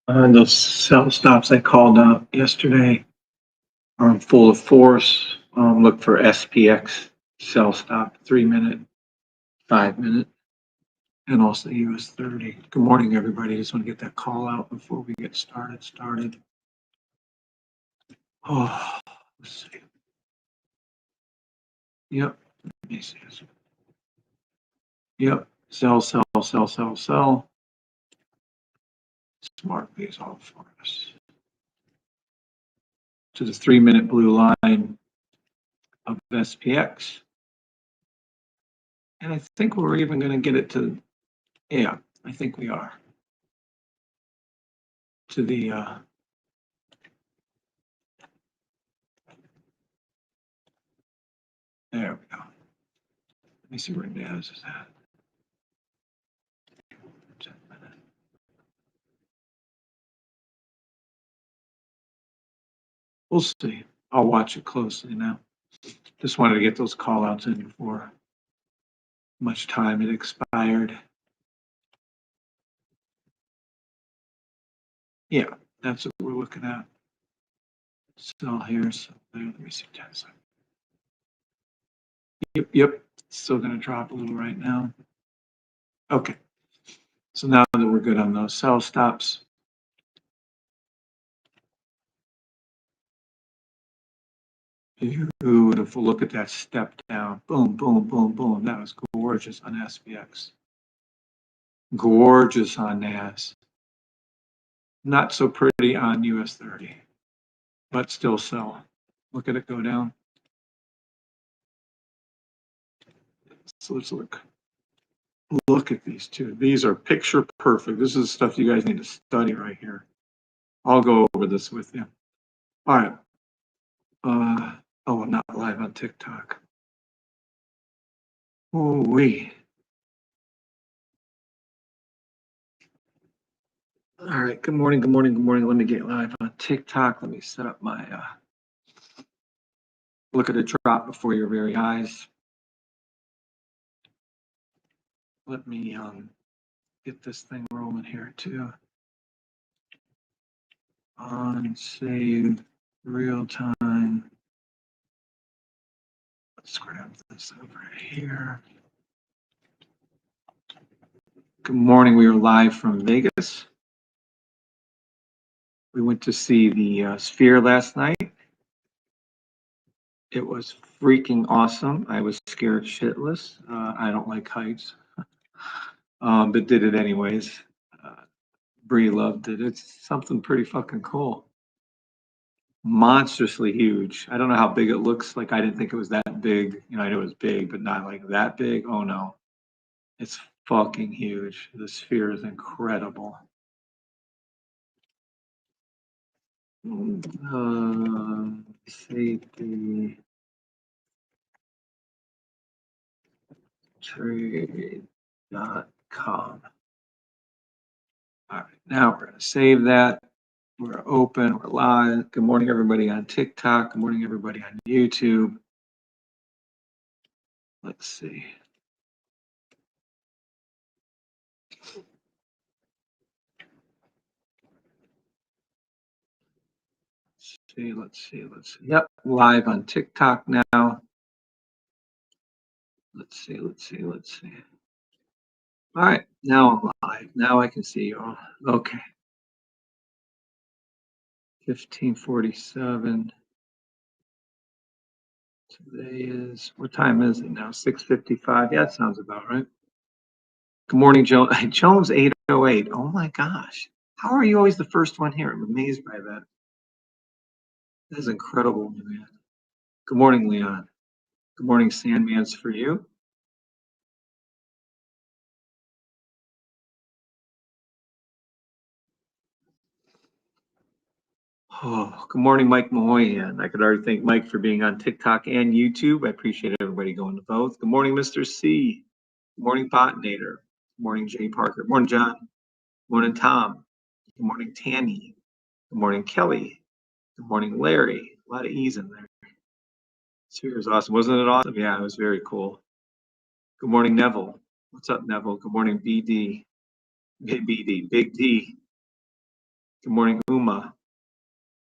Those cell stops I called out yesterday are in full of force. Look for SPX cell stop, 3 minute, 5 minute, and also US 30. Good morning, everybody. Just want to get that call out before we get started. Oh, let's see. Yep. Let me see this. Yep. Sell. Smart pays off for us. To the 3 minute blue line of SPX. And I think we're even going to get it to, yeah, I think we are. To the, there we go. Let me see where NAS is at. 10 minutes. We'll see. I'll watch it closely now. Just wanted to get those call outs in before much time had expired. Yeah, that's what we're looking at. Still here, so there, let me see 10 seconds. Yep, still gonna drop a little right now. Okay, so now that we're good on those sell stops, beautiful. Look at that step down. Boom, boom, boom, boom. That was gorgeous on SPX. Gorgeous on NAS. Not so pretty on US 30, but still sell. Look at it go down. So let's look at these two. These are picture perfect. This is stuff you guys need to study right here. I'll go over this with you. All right. Oh, I'm not live on TikTok. Oh, wee. All right. Good morning. Let me get live on TikTok. Let me set up my look at a drop before your very eyes. Let me get this thing rolling here too. On save real time. Let's grab this over here. Good morning. We are live from Vegas. We went to see the Sphere last night. It was freaking awesome. I was scared shitless. I don't like heights, but did it anyways. Bree loved it. It's something pretty fucking cool. Monstrously huge. I don't know how big it looks. Like I didn't think it was that big. You know, I knew it was big, but not like that big. Oh no, it's fucking huge. The Sphere is incredible. Safety Trade.com. All right, now we're going to save that. We're open, we're live. Good morning, everybody on TikTok. Good morning, everybody on YouTube. Let's see. Let's see. Yep, live on TikTok now. Let's see. All right, now I'm live. Now I can see you all. Okay. 15:47. Today is, what time is it now? 6:55. Yeah, that sounds about right. Good morning, Jones. Jones 808. Oh my gosh. How are you always the first one here? I'm amazed by that. That is incredible, man. Good morning, Leon. Good morning, Sandman's for you. Oh, good morning, Mike Moyan. I could already thank Mike for being on TikTok and YouTube. I appreciate everybody going to both. Good morning, Mr. C. Good morning, Botnator. Good morning, Jay Parker. Good morning, John. Good morning, Tom. Good morning, Tammy. Good morning, Kelly. Good morning, Larry. A lot of E's in there. Sphere was awesome. Wasn't it awesome? Yeah, it was very cool. Good morning, Neville. What's up, Neville? Good morning, BD. Big BD. Big D. Good morning, Umar,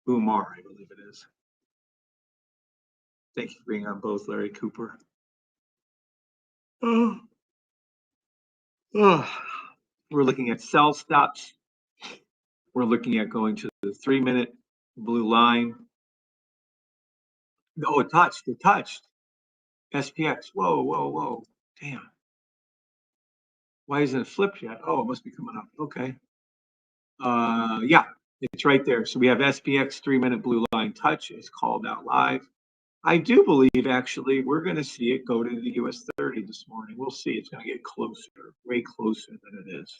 I believe it is. Thank you for being on both, Larry Cooper. Oh, oh. We're looking at cell stops. We're looking at going to the 3-minute blue line. Oh, it touched. It touched. SPX. Whoa, whoa, whoa. Damn. Why isn't it flipped yet? Oh, it must be coming up. Okay. Yeah, it's right there. So we have SPX 3-minute blue line touch. It's called out live. I do believe actually we're going to see it go to the US 30 this morning. We'll see. It's going to get closer, way closer than it is.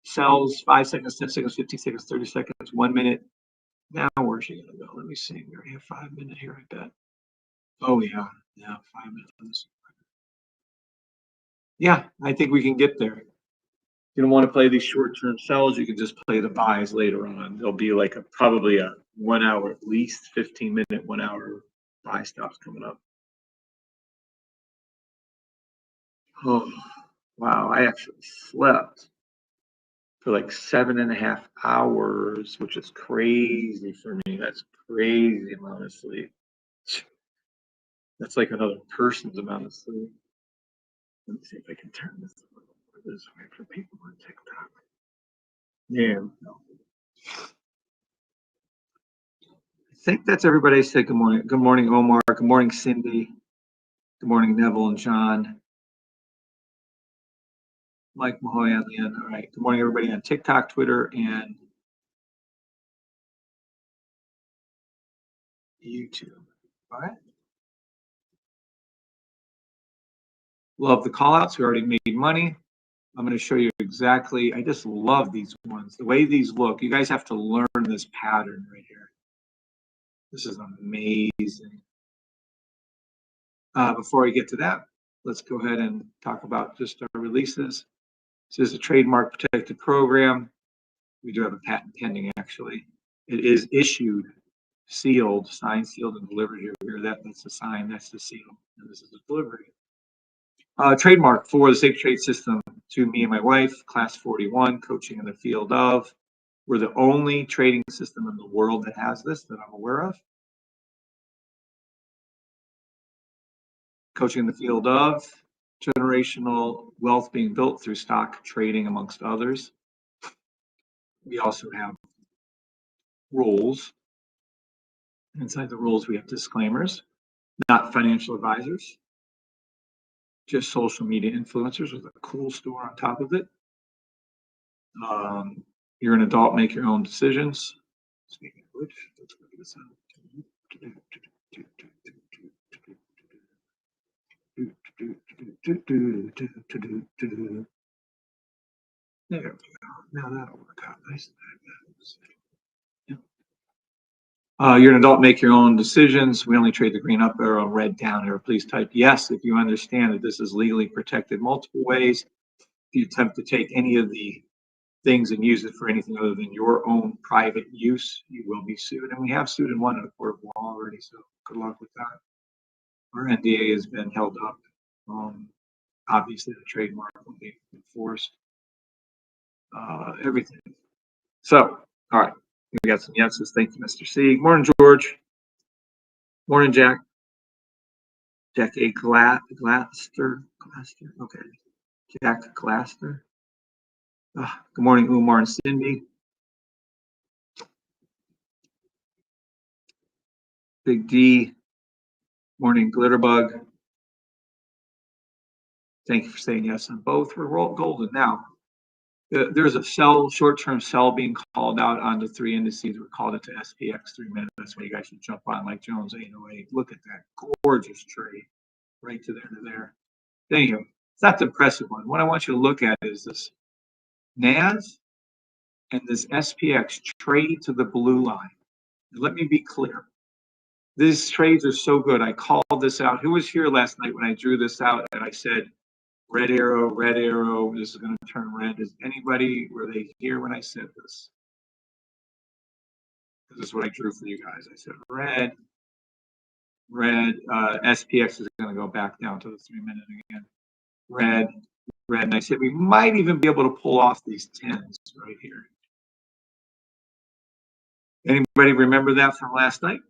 Cells 5 seconds, 10 seconds, 15 seconds, 30 seconds, 1 minute. Now where's she going to go? Let me see. We already have 5 minutes here, I bet. Oh yeah, 5 minutes. Yeah, I think we can get there. You don't want to play these short-term sells. You can just play the buys later on. There'll be like probably a 1 hour, at least 15-minute, 1 hour buy stops coming up. Oh, wow. I actually slept for like 7.5 hours, which is crazy for me. That's crazy amount of sleep. That's like another person's amount of sleep. Let me see if I can turn this way for people on TikTok. Yeah. No. I think that's everybody. Say good morning. Good morning, Omar. Good morning, Cindy. Good morning, Neville and John. Mike Mahoy on the end. All right. Good morning, everybody on TikTok, Twitter, and YouTube. All right. Love the call outs. We already made money. I'm going to show you exactly. I just love these ones. The way these look, you guys have to learn this pattern right here. This is amazing. Before I get to that, let's go ahead and talk about just our releases. This is a trademark protected program. We do have a patent pending, actually. It is issued, sealed, signed, sealed, and delivered. You hear that? That's the sign, that's the seal, and this is the delivery. Trademark for the Safe Trade System to me and my wife, class 41, coaching in the field of. We're the only trading system in the world that has this that I'm aware of. Coaching in the field of generational wealth being built through stock trading, amongst others. We also have rules. Inside the rules, we have disclaimers, not financial advisors, just social media influencers with a cool store on top of it. You're an adult, make your own decisions. Speaking of which, let's go to this out. There we go. Now that'll work out nice. You're an adult, make your own decisions. We only trade the green up arrow, red down arrow. Please type yes if you understand that this is legally protected multiple ways. If you attempt to take any of the things and use it for anything other than your own private use, you will be sued. And we have sued and won in a court of law already, so good luck with that. Our NDA has been held up. Obviously, the trademark will be enforced. Everything. So, all right. We got some yeses. Thank you, Mr. C. Morning, George. Morning, Jack. Jack A. Glaster. Okay. Jack Glaster. Good morning, Umar and Cindy. Big D. Morning, Glitterbug. Thank you for saying yes on both. We're golden now. There's a short-term sell being called out on the 3 indices. We called it to SPX 3 minutes. That's why you guys should jump on like Jones 808. Look at that gorgeous trade, right to there. Anyway, it's not the impressive one. What I want you to look at is this NAS and this SPX trade to the blue line. Let me be clear. These trades are so good. I called this out. Who was here last night when I drew this out and I said, red arrow, this is going to turn red. Were they here when I said this? This is what I drew for you guys. I said red, SPX is going to go back down to the 3 minute again. Red, and I said we might even be able to pull off these 10s right here. Anybody remember that from last night?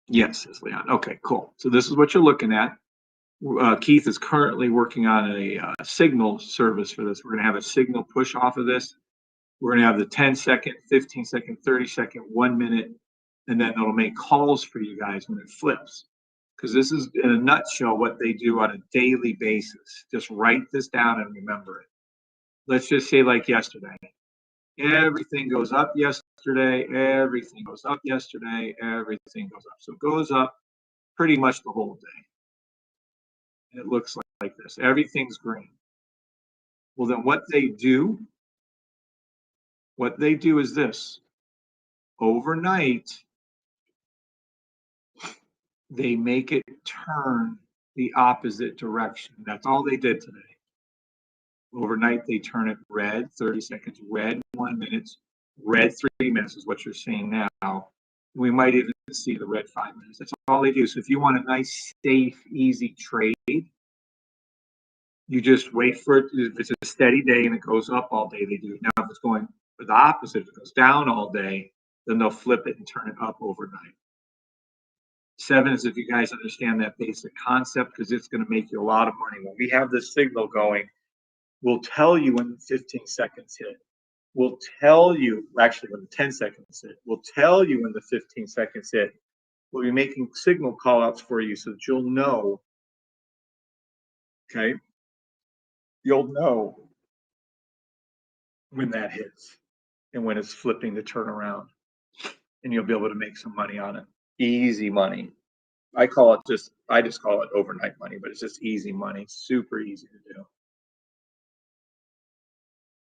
Yes, says Leon. Okay, cool. So this is what you're looking at. Keith is currently working on a signal service for this. We're going to have a signal push off of this. We're going to have the 10-second, 15-second, 30-second, 1 minute, and then it'll make calls for you guys when it flips. Because this is, in a nutshell, what they do on a daily basis. Just write this down and remember it. Let's just say, like yesterday, everything goes up yesterday, everything goes up yesterday, everything goes up. So it goes up pretty much the whole day. And it looks like this. Everything's green. Well, then what they do is this. Overnight, they make it turn the opposite direction. That's all they did today. Overnight, they turn it red, 30 seconds, red 1 minute, red 3 minutes is what you're seeing now. We might even see the red 5 minutes. That's all they do. So if you want a nice, safe, easy trade, you just wait for it. If it's a steady day and it goes up all day, they do. Now, if it's going for the opposite, if it goes down all day, then they'll flip it and turn it up overnight. 7 is if you guys understand that basic concept, because it's going to make you a lot of money. When we have this signal going, we'll tell you when the 15 seconds hit. We'll tell you, actually, when the 10 seconds hit. We'll tell you when the 15 seconds hit. We'll be making signal call outs for you so that you'll know, okay? You'll know when that hits and when it's flipping to turn around. And you'll be able to make some money on it. Easy money. I just call it overnight money, but it's just easy money. Super easy to do.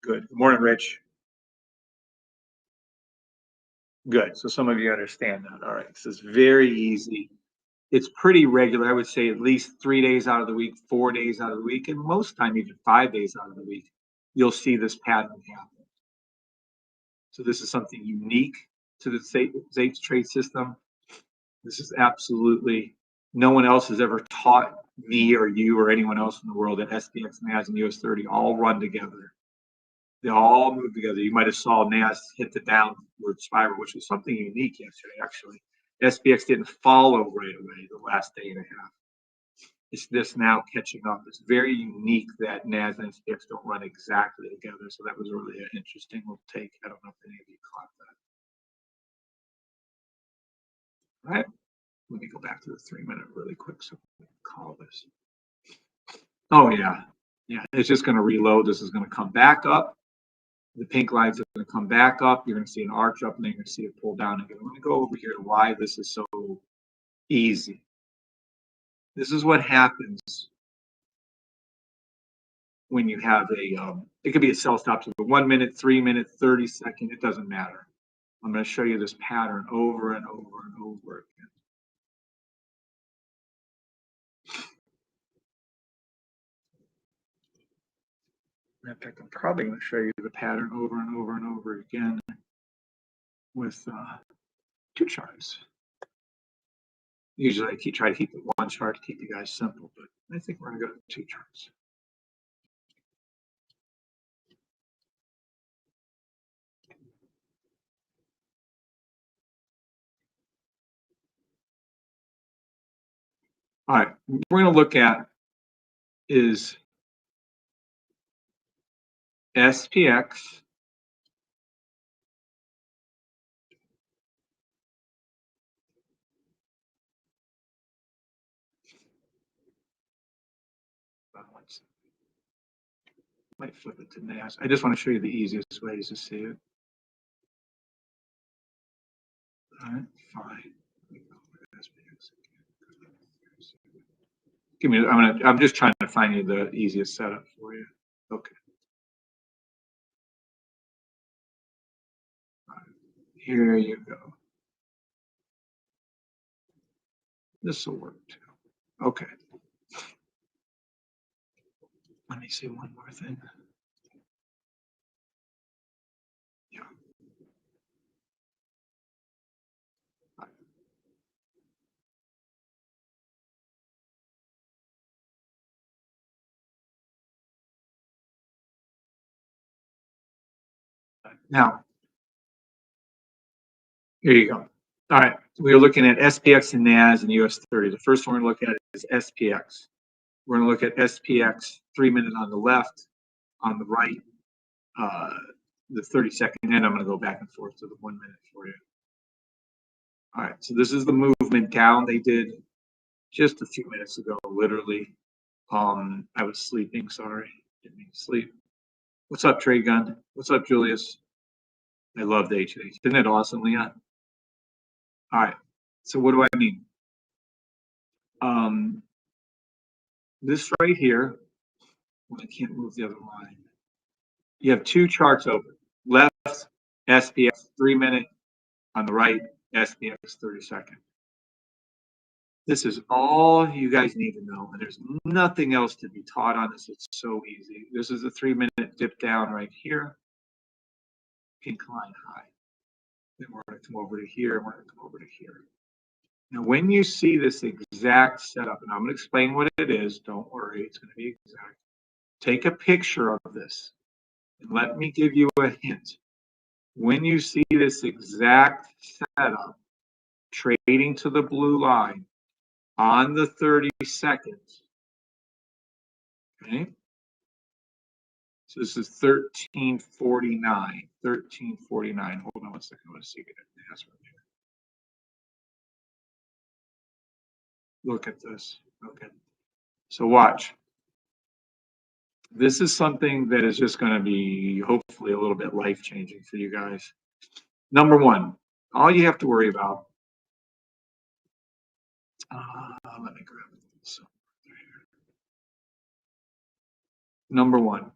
Good. Good morning, Rich. Good. So some of you understand that. All right. So it's very easy. It's pretty regular. I would say at least 3 days out of the week, 4 days out of the week, and most time even 5 days out of the week, you'll see this pattern happen. So this is something unique to the Safety Trade system. This is absolutely, no one else has ever taught me or you or anyone else in the world that SPX, NAS, and US 30 all run together. They all move together. You might have saw NAS hit the downward spiral, which was something unique yesterday, actually. SPX didn't follow right away the last day and a half. It's just now catching up. It's very unique that NAS and SPX don't run exactly together. So that was really an interesting little take. I don't know if any of you caught that. All right. Let me go back to the 3 minute really quick so we can call this. Oh, yeah. Yeah, it's just going to reload. This is going to come back up. The pink lines are going to come back up. You're going to see an arch up, and then you're going to see it pull down again. I'm going to go over here to why this is so easy. This is what happens when you have it could be a sell stop, so 1 minute, 3 minute, 30 second, it doesn't matter. I'm going to show you this pattern over and over and over again. In fact, I'm probably going to show you the pattern over and over and over again with 2 charts. Usually I try to keep it 1 chart to keep you guys simple, but I think we're going to go to 2 charts. All right, what we're going to look at is SPX might flip it to NAS. I just want to show you the easiest ways to see it. All right, fine. Give me. I'm just trying to find you the easiest setup for you. Okay. All right. Here you go. This will work too. Okay. Let me see one more thing. Yeah. Now, here you go. All right, we're looking at SPX and NAS and US 30. The first one we're going to look at is SPX. We're going to look at SPX 3 minute on the left, on the right, the 30-second, and I'm going to go back and forth to the 1 minute for you. All right, so this is the movement down they did just a few minutes ago, literally. I was sleeping, sorry, didn't mean to sleep. What's up, Trey Gun? What's up, Julius? I love the H&H. Isn't it awesome, Leon? All right, so what do I mean? This right here, well, I can't move the other line. You have two charts open. Left, SPX 3 minute. On the right, SPX 30-second. This is all you guys need to know, and there's nothing else to be taught on this. It's so easy. This is a 3 minute dip down right here, pink line high. Then we're going to come over to here, and we're going to come over to here. Now, when you see this exact setup, and I'm going to explain what it is, don't worry, it's going to be exact. Take a picture of this, and let me give you a hint. When you see this exact setup, trading to the blue line on the 30 seconds, okay? So this is 1349, 1349. Hold on one second, I want to see it. Look at this, okay. So watch. This is something that is just going to be hopefully a little bit life-changing for you guys. Number one, all you have to worry about, let me grab this. Number one,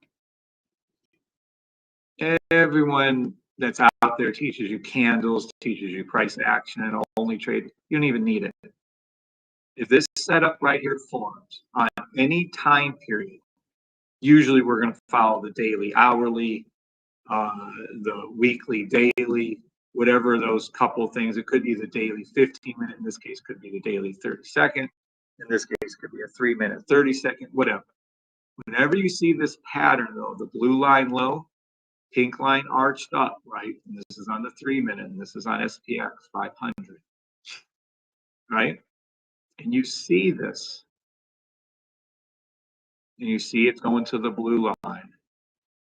everyone that's out there teaches you candles, teaches you price action, only trade. You don't even need it. If this setup right here forms on any time period, usually we're going to follow the daily, hourly, the weekly, daily, whatever those couple things. It could be the daily 15-minute. In this case, could be the daily 30-second. In this case, could be a 3 minute, 30-second, whatever. Whenever you see this pattern, though, the blue line low, pink line arched up, right? And this is on the 3 minute, and this is on SPX 500, right? And you see this, and you see it's going to the blue line,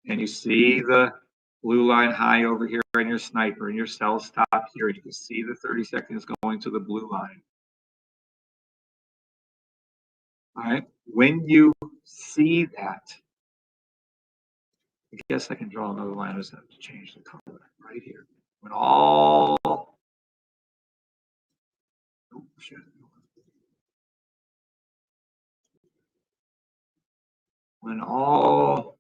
and you see the blue line high over here in your sniper, and your sell stop here, and you can see the 30 seconds going to the blue line. All right, when you see that, I guess I can draw another line. I just have to change the color right here. When all, oh, shit. When all,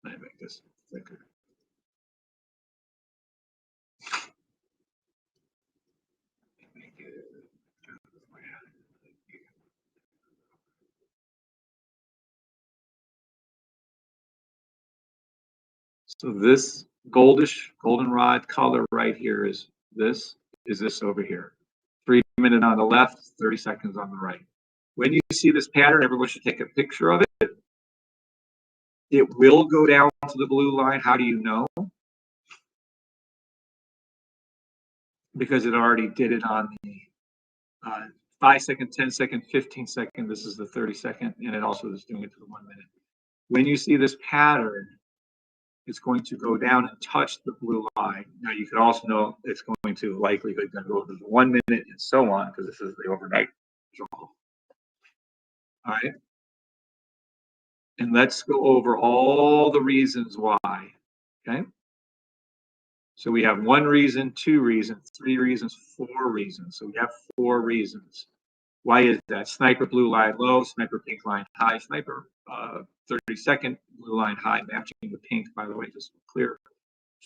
let me make this thicker. So this goldenrod color right here is this over here. 3 minute on the left, 30 seconds on the right. When you see this pattern, everyone should take a picture of it. It will go down to the blue line. How do you know? Because it already did it on the 5 second, 10 second, 15 second. This is the 30 second, and it also is doing it to the 1 minute. When you see this pattern, it's going to go down and touch the blue line. Now you could also know it's going to likelihood to go to the 1 minute and so on, because this is the overnight draw. All right. And let's go over all the reasons why. Okay. So we have 1 reason, 2 reasons, 3 reasons, 4 reasons. So we have 4 reasons. Why is that? Sniper blue line low, sniper pink line high, sniper 30-second blue line high, matching the pink, by the way, just clear.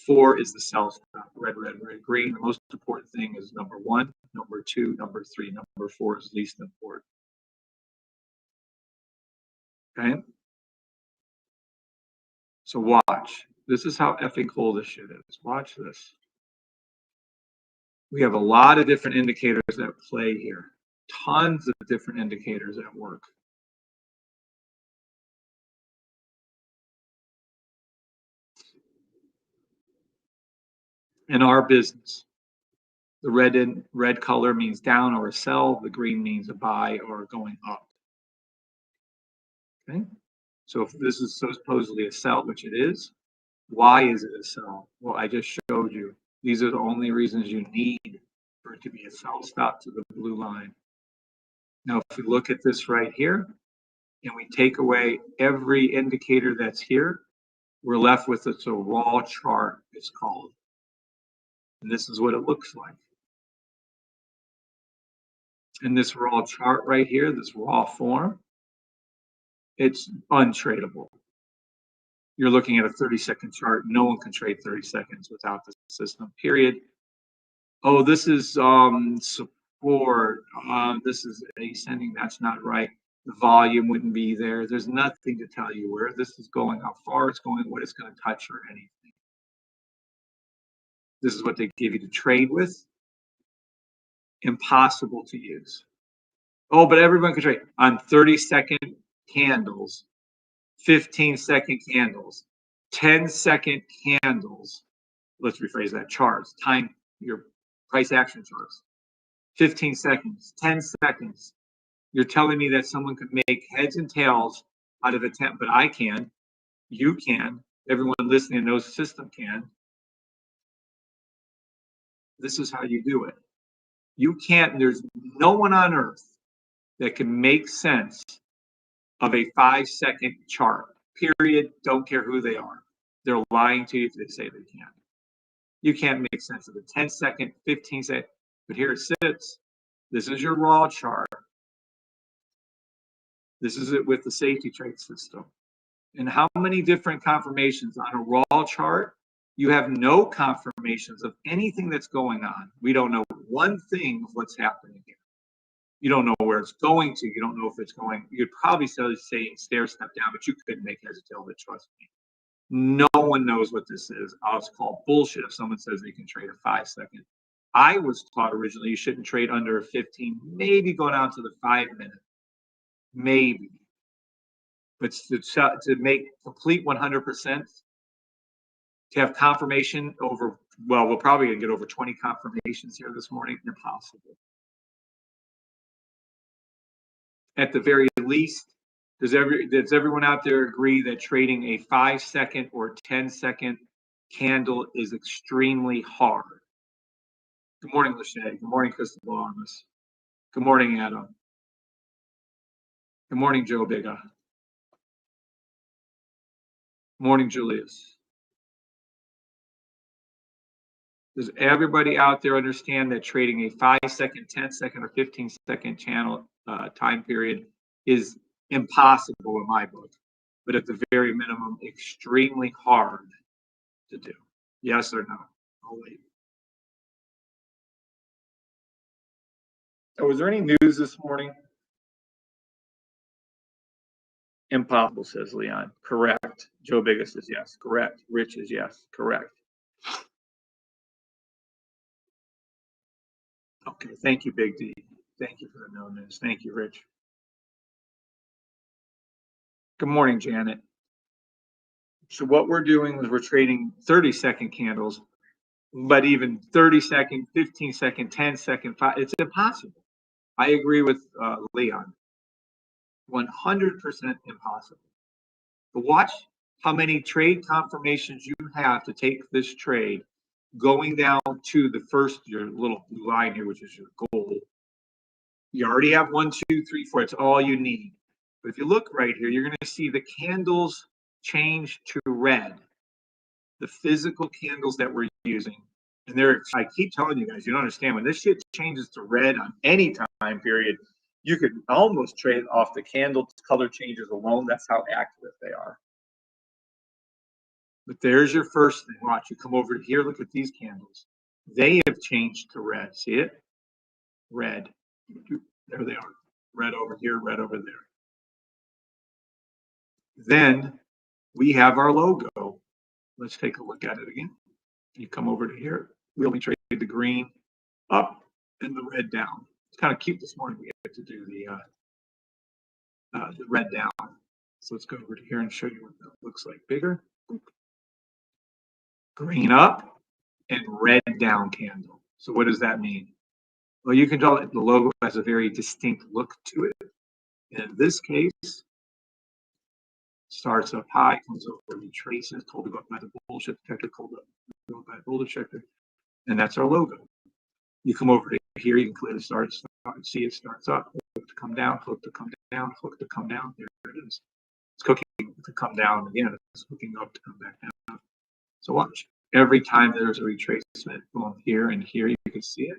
4 is the sell stop, red, red, red, green. The most important thing is number 1, number 2, number 3, number 4 is least important. Okay. So watch. This is how effing cool this shit is. Watch this. We have a lot of different indicators at play here. Tons of different indicators at work. in our business. The red color means down or a sell. The green means a buy or going up. Okay. So if this is supposedly a sell, which it is, why is it a sell? Well, I just showed you. These are the only reasons you need for it to be a sell stop to the blue line. Now, if we look at this right here and we take away every indicator that's here, we're left with it's a raw chart, it's called. And this is what it looks like. In this raw chart right here, this raw form, it's untradeable. You're looking at a 30-second chart. No one can trade 30 seconds without the system, period. Oh, this is support. This is ascending. That's not right. The volume wouldn't be there. There's nothing to tell you where this is going, how far it's going, what it's going to touch, or anything. This is what they give you to trade with. Impossible to use. Oh, but everyone can trade on 30-second candles, 15-second candles, 10-second candles. Let's rephrase that. Charts, time, your price action charts. 15 seconds, 10 seconds. You're telling me that someone could make heads and tails out of a 10, but I can. You can. Everyone listening knows the system can. This is how you do it. You can't, there's no one on earth that can make sense of a 5-second chart, period. Don't care who they are. They're lying to you if they say they can. You can't make sense of a 10-second, 15-second, but here it sits. This is your raw chart. This is it with the safety trade system. And how many different confirmations on a raw chart? You have no confirmations of anything that's going on. We don't know one thing of what's happening here. You don't know where it's going to. You don't know if it's going. You'd probably say stair step down, but you couldn't make heads or tails of it, trust me. No one knows what this is. It's called bullshit if someone says they can trade a 5-second. I was taught originally you shouldn't trade under a 15, maybe go down to the 5-minute, maybe. But to make complete 100%, to have confirmation over, well, we're probably going to get over 20 confirmations here this morning. Impossible. At the very least, does everyone out there agree that trading a 5-second or 10-second candle is extremely hard? Good morning, Lachey. Good morning, Crystal Armas. Good morning, Adam. Good morning, Joe Biga. Good morning, Julius. Does everybody out there understand that trading a 5-second, 10-second, or 15-second channel time period is impossible in my book, but at the very minimum, extremely hard to do? Yes or no? I'll wait. Oh, was there any news this morning? Impossible, says Leon. Correct. Joe Biggest is yes. Correct. Rich is yes. Correct. Okay. Thank you, Big D. Thank you for the no news. Thank you, Rich. Good morning, Janet. So what we're doing is we're trading 30-second candles, but even 30-second, 15-second, 10-second, it's impossible. I agree with Leon. 100% impossible. But watch how many trade confirmations you have to take this trade going down to the first, your little blue line here, which is your goal. You already have 1, 2, 3, 4. It's all you need. But if you look right here, you're going to see the candles change to red. The physical candles that we're using. And I keep telling you guys, you don't understand. When this shit changes to red on any time period, you could almost trade off the candle color changes alone. That's how accurate they are. But there's your first thing. Watch, you come over here, look at these candles. They have changed to red. See it? Red. There they are. Red over here, red over there. Then we have our logo. Let's take a look at it again. You come over to here. We only trade the green up and the red down. It's kind of cute this morning. We get to do the red down. So let's go over to here and show you what that looks like. Bigger. Green up and red down candle. So what does that mean? Well, you can tell that the logo has a very distinct look to it. In this case, starts up high, comes over, retraces, told to go up by the bullshit detector, told to go up by the bullshit detector, and that's our logo. You come over to here, you can clearly start see it starts up, hook to come down, hook to come down, hook to come down. There it is. It's cooking to come down again. It's hooking up to come back down. So watch. Every time there's a retracement going here and here, you can see it.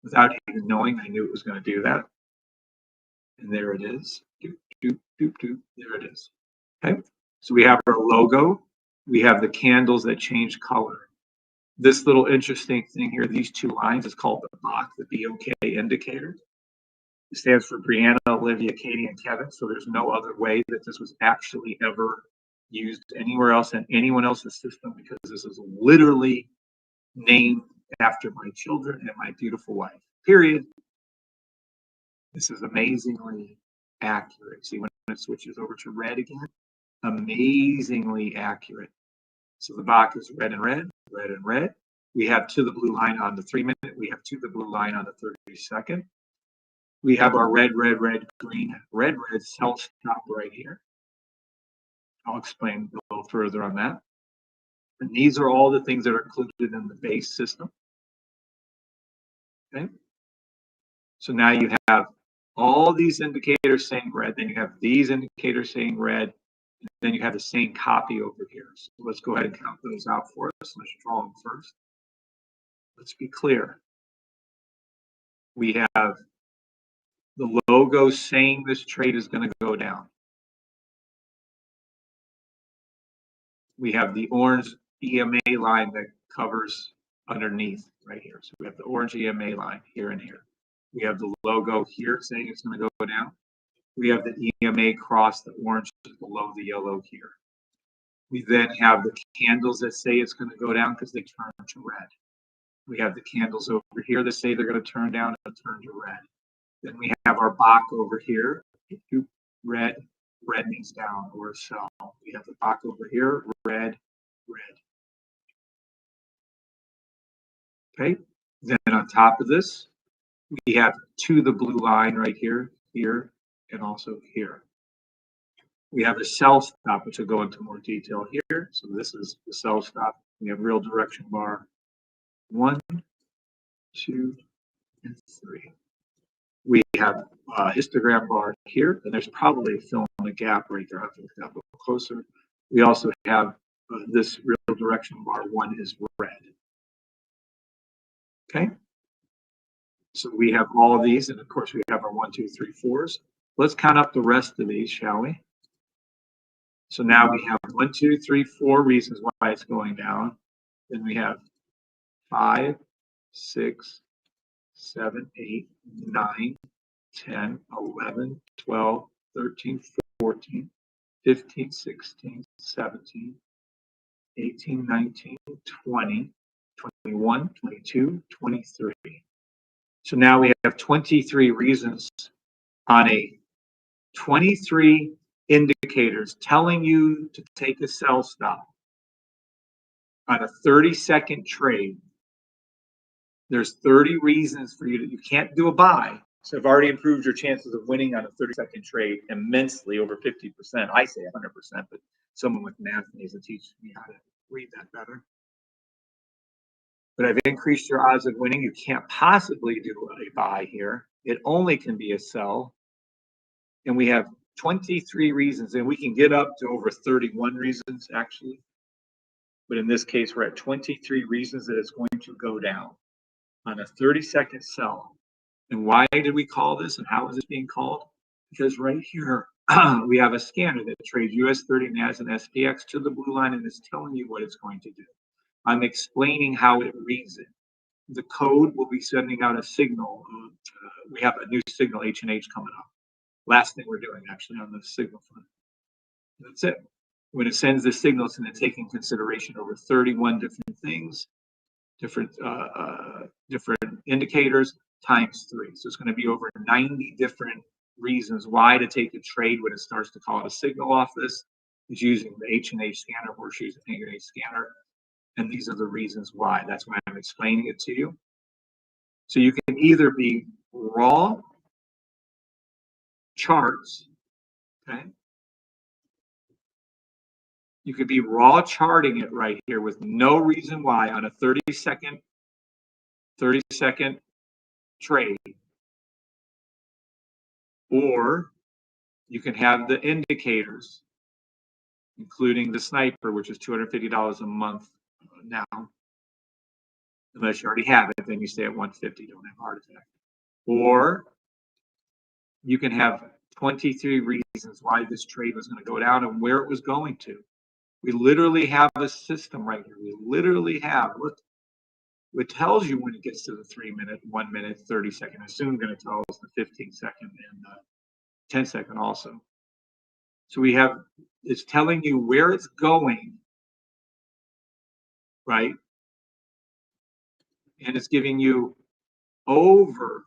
Without even knowing, I knew it was going to do that. And there it is. Doop, doop, doop, doop. There it is. Okay. So we have our logo. We have the candles that change color. This little interesting thing here, these two lines, is called the BOK, the B-O-K indicator. It stands for Brianna, Olivia, Katie, and Kevin. So there's no other way that this was actually ever used anywhere else in anyone else's system, because this is literally named after my children and my beautiful wife, period. This is amazingly accurate. See, when it switches over to red again, amazingly accurate. So the BOK is red and red, red and red. We have to the blue line on the 3-minute. We have to the blue line on the 30-second. We have our red, red, red, green, red, red cell stop right here. I'll explain a little further on that. And these are all the things that are included in the base system. Okay. So now you have all these indicators saying red, then you have these indicators saying red, and then you have the same copy over here. So let's go ahead and count those out for us. Let's draw them first. Let's be clear. We have the logo saying this trade is going to go down. We have the orange EMA line that covers underneath right here. So we have the orange EMA line here and here. We have the logo here saying it's going to go down. We have the EMA cross, the orange below the yellow here. We then have the candles that say it's going to go down because they turn to red. We have the candles over here that say they're going to turn down and turn to red. Then we have our BOK over here. Red, red means down or sell. We have the BOK over here, red, red. Okay, then on top of this, we have to the blue line right here, here, and also here. We have a sell stop, which will go into more detail here. So this is the sell stop. We have real direction bar 1, 2, and 3. We have a histogram bar here, and there's probably a fill in the gap right there. I have to look that a little closer. We also have this real direction bar 1 is red. Okay. So we have all of these, and of course we have our 1, 2, 3, 4s. Let's count up the rest of these, shall we? So now we have 1, 2, 3, 4 reasons why it's going down. Then we have 5, 6, 7, 8, 9, 10, 11, 12, 13, 14, 15, 16, 17, 18, 19, 20, 21, 22, 23. So now we have 23 reasons on a 23 indicators telling you to take a sell stop on a 30-second trade. There's 30 reasons for you you can't do a buy. So I've already improved your chances of winning on a 30-second trade immensely, over 50%. I say 100%, but someone with math needs to teach me how to read that better. But I've increased your odds of winning. You can't possibly do a buy here. It only can be a sell. And we have 23 reasons, and we can get up to over 31 reasons actually. But in this case, we're at 23 reasons that it's going to go down on a 30-second sell. And why did we call this, and how is this being called? Because right here, we have a scanner that trades US 30 NAS and SPX to the blue line and is telling you what it's going to do. I'm explaining how it reads it. The code will be sending out a signal. We have a new signal, H&H, coming up. Last thing we're doing actually on the signal front. That's it. When it sends the signal, it's going to take in consideration over 31 different things, different indicators times 3. So it's going to be over 90 different reasons why to take a trade when it starts to call it a signal off this. It's using the H&H scanner, we're using the H&H scanner. And these are the reasons why. That's why I'm explaining it to you. So you can either be raw charts, okay? You could be raw charting it right here with no reason why on a 30-second trade. Or you can have the indicators, including the sniper, which is $250 a month now. Unless you already have it, then you stay at 150, don't have a heart attack. Or you can have 23 reasons why this trade was going to go down and where it was going to. We literally have a system right here. We literally have, look, it tells you when it gets to the 3 minute, 1 minute, 30-second. It's soon going to tell us the 15-second and 10-second also. So we have, it's telling you where it's going, right? And it's giving you over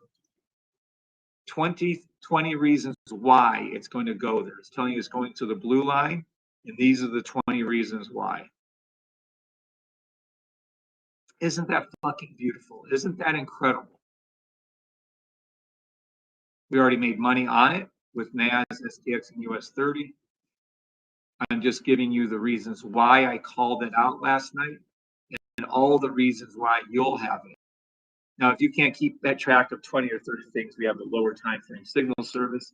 20 reasons why it's going to go there. It's telling you it's going to the blue line, and these are the 20 reasons why. Isn't that fucking beautiful? Isn't that incredible? We already made money on it with NAS, STX, and US 30. I'm just giving you the reasons why I called it out last night and all the reasons why you'll have it. Now, if you can't keep that track of 20 or 30 things, we have the lower time frame signal service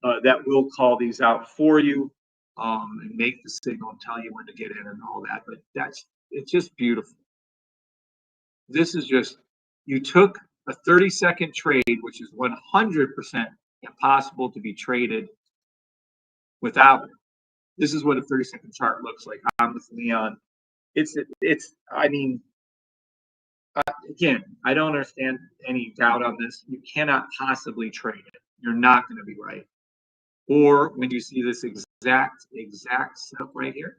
that will call these out for you and make the signal and tell you when to get in and all that. But it's just beautiful. This is just, you took a 30-second trade, which is 100% impossible to be traded without it. This is what a 30-second chart looks like. I'm with Leon. I mean, again, I don't understand any doubt on this. You cannot possibly trade it. You're not going to be right. Or when you see this exact setup right here,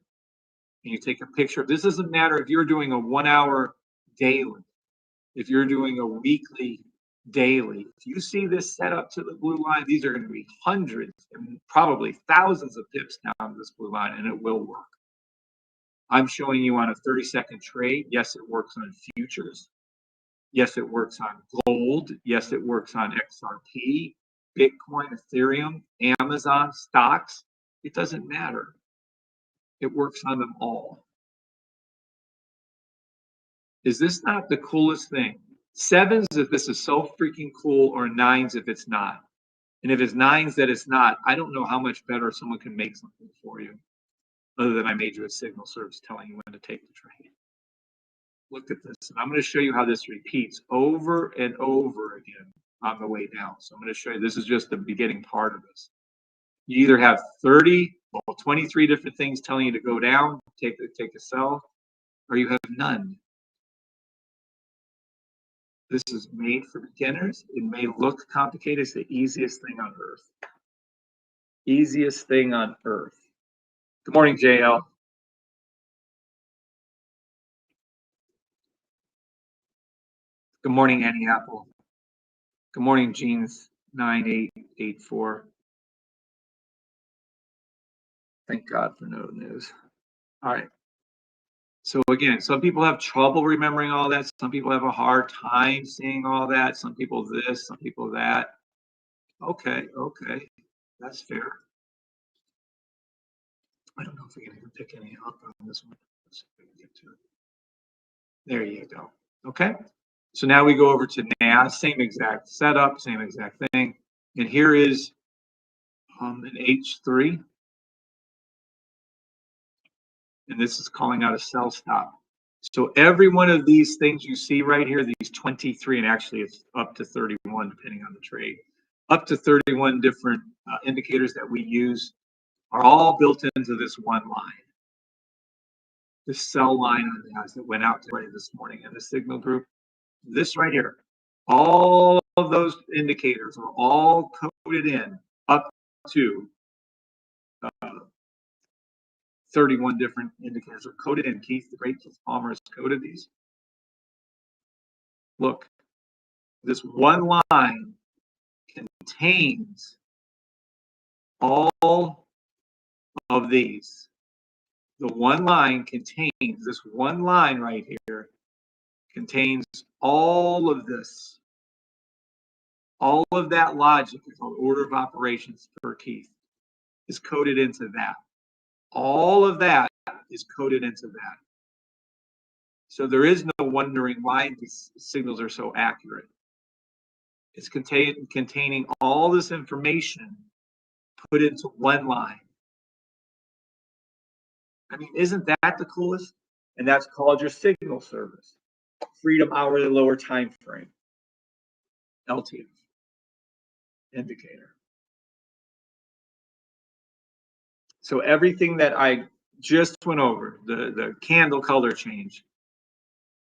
and you take a picture, this doesn't matter if you're doing a 1 hour daily, if you're doing a weekly daily, if you see this set up to the blue line, these are going to be hundreds and probably thousands of pips down this blue line, and it will work. I'm showing you on a 30-second trade. Yes, it works on futures. Yes, it works on gold. Yes, it works on XRP, Bitcoin, Ethereum, Amazon, stocks. It doesn't matter. It works on them all. Is this not the coolest thing? Sevens if this is so freaking cool, or nines if it's not. And if it's nines that it's not, I don't know how much better someone can make something for you other than I made you a signal service telling you when to take the trade. Look at this. And I'm going to show you how this repeats over and over again on the way down. So I'm going to show you, this is just the beginning part of this. You either have 23 different things telling you to go down, take a sell, or you have none. This is made for beginners. It may look complicated. It's the easiest thing on earth. Easiest thing on earth. Good morning, JL. Good morning, Annie Apple. Good morning, Jeans 9884. Thank God for no news. All right. So again, some people have trouble remembering all that. Some people have a hard time seeing all that. Some people this, some people that. Okay, that's fair. I don't know if we can even pick any up on this one. Let's see if we can get to it. There you go. Okay. So now we go over to NAS, same exact setup, same exact thing. And here is an H3. And this is calling out a sell stop. So every one of these things you see right here, these 23, and actually it's up to 31 depending on the trade, up to 31 different indicators that we use are all built into this one line. The sell line on NAS that went out to this morning in the signal group. This right here, all of those indicators are all coded in up to 31 different indicators are coded in. Keith, the great Keith Palmer has coded these. Look, this one line contains all of these. The one line contains, this one line right here contains all of this. All of that logic is called order of operations per Keith is coded into that. All of that is coded into that. So there is no wondering why these signals are so accurate. It's containing all this information put into one line. I mean, isn't that the coolest? And that's called your signal service. Freedom hourly lower time frame. LTF indicator. So everything that I just went over, the candle color change,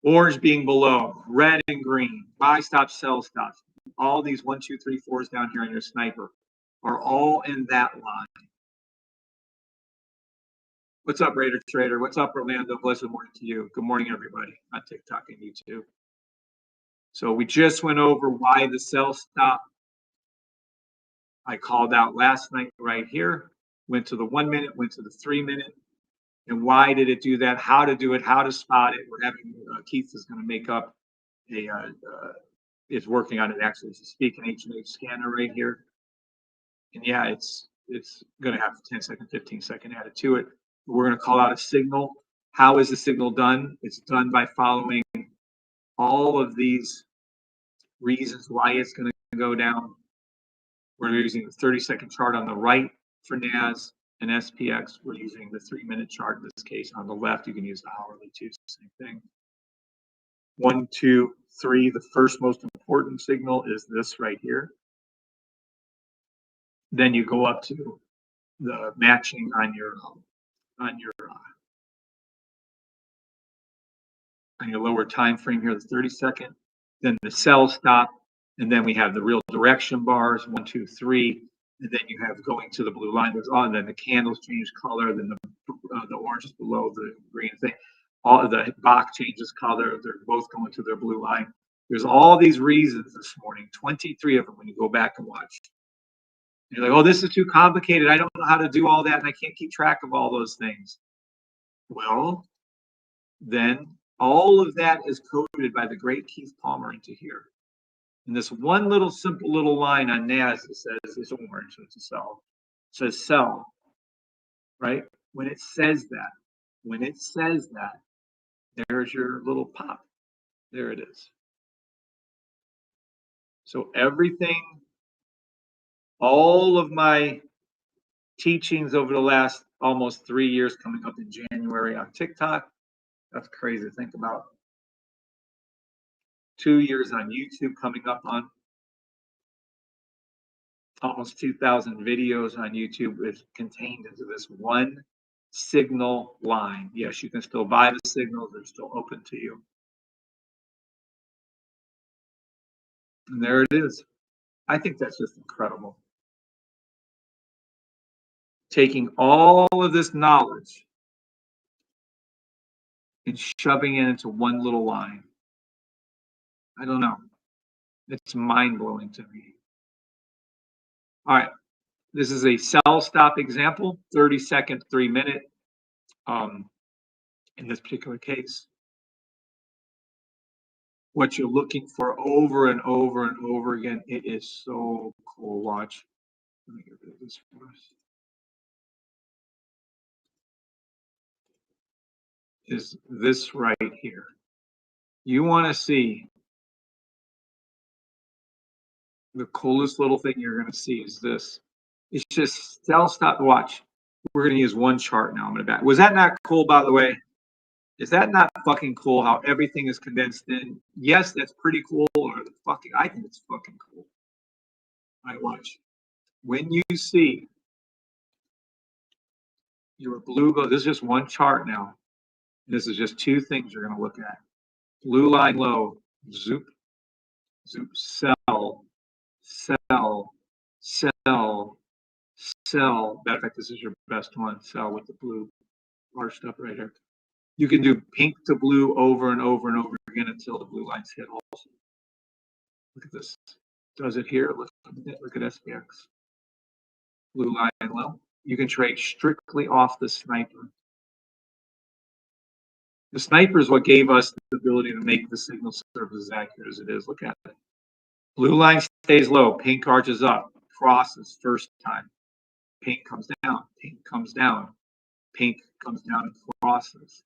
orange being below, red and green, buy stop, sell stops, all these 1, 2, 3, 4s down here on your sniper are all in that line. What's up, Raider Trader? What's up, Orlando? Blessed morning to you. Good morning, everybody on TikTok and YouTube. So we just went over why the sell stop I called out last night right here, went to the 1 minute, went to the 3 minute. And why did it do that? How to do it, how to spot it. We're having, Keith is going to make up is working on it actually. It's a speak and H&H scanner right here. And yeah, it's going to have 10-second, 15-second added to it. We're going to call out a signal. How is the signal done? It's done by following all of these reasons why it's going to go down. We're using the 30-second chart on the right for NAS and SPX. We're using the 3-minute chart in this case. On the left, you can use the hourly too, same thing. 1, 2, 3. The first most important signal is this right here. Then you go up to the matching on your lower time frame here, the 30-second. Then the sell stop, and then we have the real direction bars, 1, 2, 3. And then you have going to the blue line. There's on. Then the candles change color. Then the orange is below the green thing. All the box changes color. They're both going to their blue line. There's all these reasons this morning, 23 of them when you go back and watch. You're like, oh, this is too complicated. I don't know how to do all that, and I can't keep track of all those things. Well, then all of that is coded by the great Keith Palmer into here. And this one little simple little line on NAS that says it's orange, so it's a sell. It says sell, right? When it says that, there's your little pop. There it is. So everything, all of my teachings over the last almost 3 years coming up in January on TikTok, that's crazy to think about. 2 years on YouTube coming up on. Almost 2,000 videos on YouTube is contained into this one signal line. Yes, you can still buy the signals. They're still open to you. And there it is. I think that's just incredible. Taking all of this knowledge and shoving it into one little line. I don't know. It's mind-blowing to me. All right. This is a sell stop example, 30-second, 3-minute. In this particular case, what you're looking for over and over and over again. It is so cool. Watch. Let me get rid of this first. Is this right here. You want to see the coolest little thing you're going to see is this. It's just sell stop. Watch. We're going to use one chart now. I'm going to back. Was that not cool, by the way? Is that not fucking cool how everything is condensed in? Yes, that's pretty cool. Or fucking, I think it's fucking cool. All right, watch. When you see your blue go, this is just one chart now. This is just two things you're going to look at. Blue line low, zoop, zoop, sell, sell, sell, sell. Matter of fact, this is your best one. Sell with the blue bar stuff right here. You can do pink to blue over and over and over again until the blue lines hit also. Look at this. Does it here? Look at SPX. Blue line low. You can trade strictly off the sniper. The sniper is what gave us the ability to make the signal service as accurate as it is. Look at it. Blue line stays low, pink arches up, crosses first time. Pink comes down, pink comes down, pink comes down and crosses.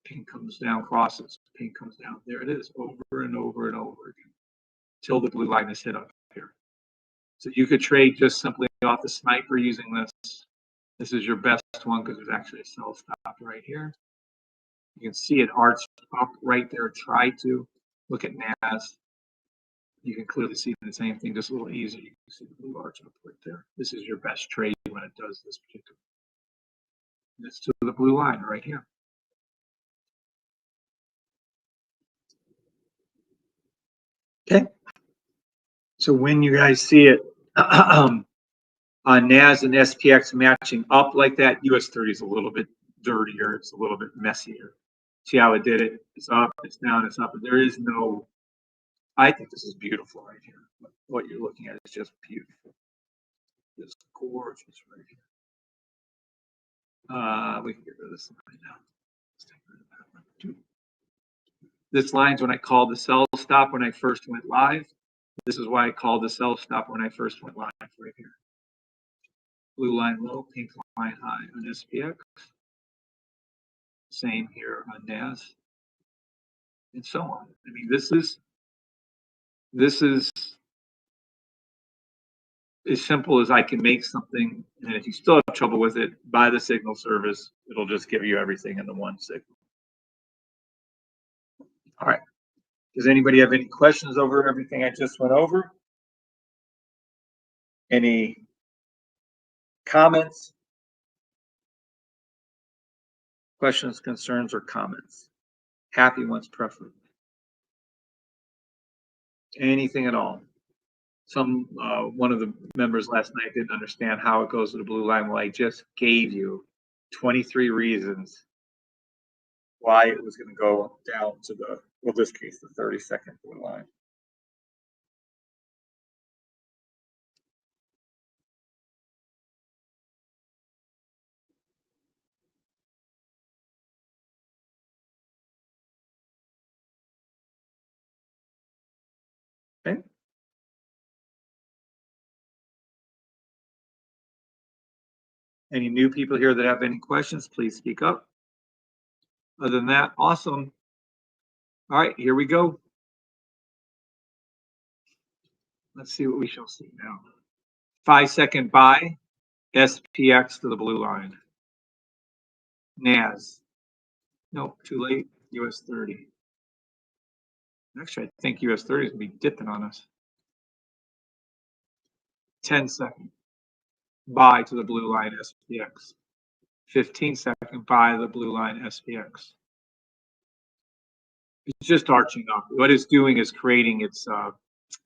Pink comes down, crosses, pink comes down. There it is, over and over and over again, till the blue line is hit up here. So you could trade just simply off the sniper using this. This is your best one because there's actually a sell stop right here. You can see it arched up right there. Try to look at NAS. You can clearly see the same thing, just a little easier. You can see the blue arch up right there. This is your best trade when it does this particular. It's to the blue line right here. Okay. So when you guys see it on NAS and SPX matching up like that, US 30 is a little bit dirtier. It's a little bit messier. See how it did it? It's up, it's down, it's up. There is no, I think this is beautiful right here. What you're looking at is just beautiful. It's gorgeous right here. We can get rid of this line now. Let's take rid of that one too. This line's when I called the sell stop when I first went live. This is why I called the sell stop when I first went live right here. Blue line low, pink line high on SPX. Same here on NAS, and so on. I mean, this is as simple as I can make something, and if you still have trouble with it, buy the signal service. It'll just give you everything in the one signal. All right. Does anybody have any questions over everything I just went over? Any comments? Questions, concerns, or comments? Happy ones preferably. Anything at all? One of the members last night didn't understand how it goes to the blue line. Well, I just gave you 23 reasons why it was going to go down to the, well, this case, the 30-second blue line. Okay. Any new people here that have any questions, please speak up. Other than that, awesome. All right, here we go. Let's see what we shall see now. 5-second buy, SPX to the blue line. NAS. Nope, too late. US 30. Actually, I think US 30 is going to be dipping on us. 10-second buy to the blue line SPX. 15-second buy the blue line SPX. It's just arching up. What it's doing is creating its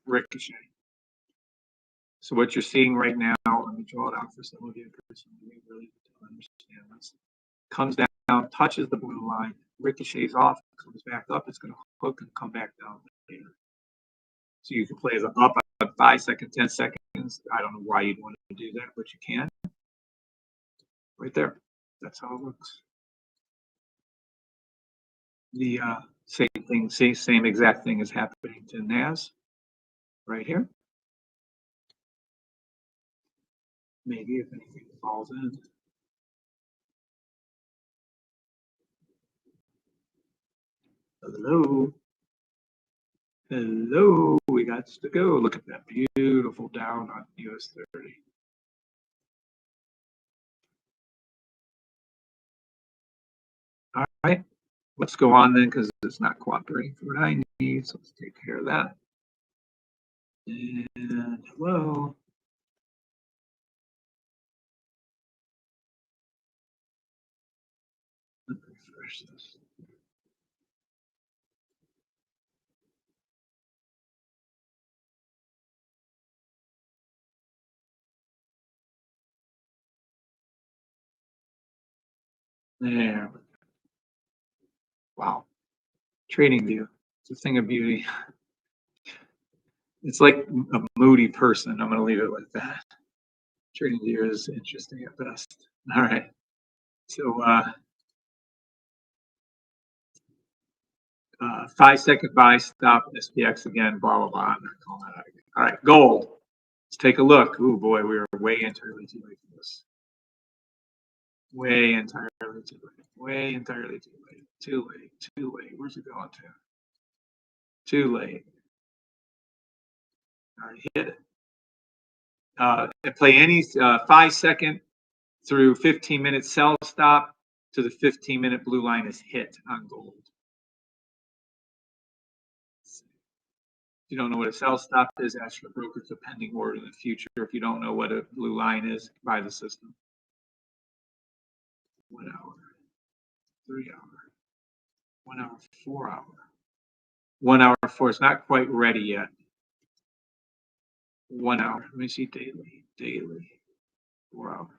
ricochet. So what you're seeing right now, let me draw it out for some of you because you really don't understand this. Comes down, touches the blue line, ricochets off, comes back up. It's going to hook and come back down later. So you can play as an up on 5 seconds, 10 seconds. I don't know why you'd want to do that, but you can. Right there. That's how it looks. The same thing, same exact thing is happening to NAS right here. Maybe if anything falls in. Hello. Hello, we got to go. Look at that beautiful down on US 30. All right, let's go on then because it's not cooperating for what I need. So let's take care of that. And hello. Let me refresh this. There. Wow. Trading view. It's a thing of beauty. It's like a moody person. I'm going to leave it like that. Trading view is interesting at best. All right. So 5-second buy, stop, SPX again, blah, blah, blah. I'm not calling that out again. All right, gold. Let's take a look. Oh boy, we are way entirely too late for this. Way entirely too late. Way entirely too late. Too late. Too late. Where's it going to? Too late. All right, hit it. Play any 5-second through 15-minute sell stop to the 15-minute blue line is hit on gold. If you don't know what a sell stop is, ask your broker for pending order in the future. If you don't know what a blue line is, buy the system. 1 hour, 3 hour, 1 hour, 4 hour. 1 hour, 4. It's not quite ready yet. 1 hour. Let me see daily. Daily. 4 hour.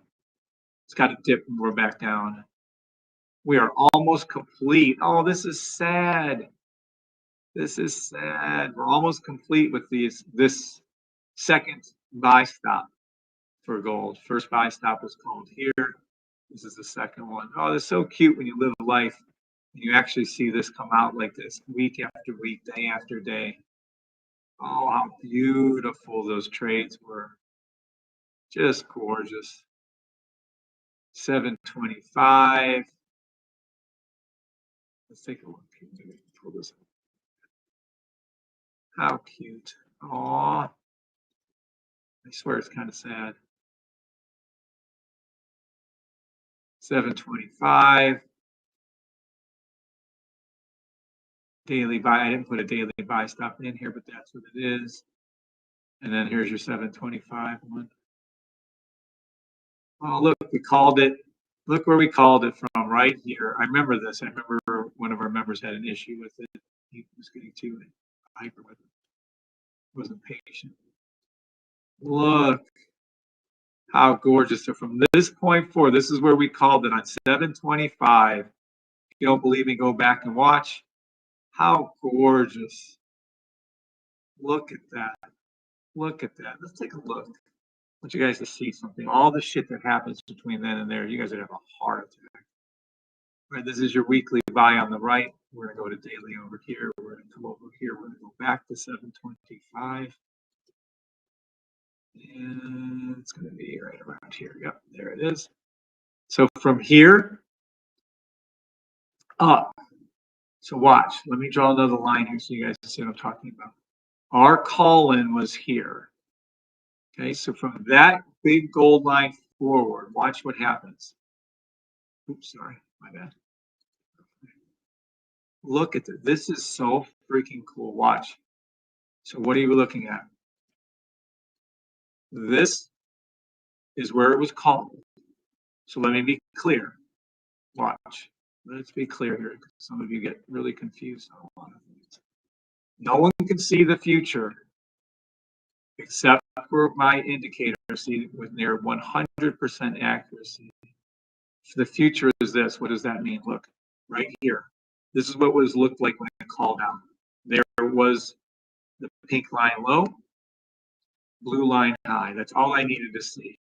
It's got to dip and we're back down. We are almost complete. Oh, this is sad. This is sad. We're almost complete with this second buy stop for gold. First buy stop was called here. This is the second one. Oh, it's so cute when you live a life and you actually see this come out like this week after week, day after day. Oh, how beautiful those trades were. Just gorgeous. 725. Let's take a look. Pull this up. How cute. Aw. I swear it's kind of sad. 725. Daily buy. I didn't put a daily buy stop in here, but that's what it is. And then here's your 725 one. Oh, look, we called it. Look where we called it from, right here. I remember this. I remember one of our members had an issue with it. He was getting too hyper with it. Wasn't patient. Look how gorgeous. So from this point forward, this is where we called it on 725. If you don't believe me, go back and watch. How gorgeous. Look at that. Look at that. Let's take a look. I want you guys to see something. All the shit that happens between then and there, you guys would have a heart attack. All right, this is your weekly buy on the right. We're going to go to daily over here. We're going to come over here. We're going to go back to 725. And it's going to be right around here. Yep, there it is. So from here up. So watch. Let me draw another line here so you guys can see what I'm talking about. Our call-in was here. Okay, so from that big gold line forward, watch what happens. Oops, sorry, my bad. Look at this. This is so freaking cool. Watch. So what are you looking at? This is where it was called. So let me be clear. Watch. Let's be clear here because some of you get really confused on a lot of things. No one can see the future except for my indicator, see, with near 100% accuracy. The future is this. What does that mean? Look, right here. This is what was looked like when it called out. There was the pink line low, blue line high. That's all I needed to see.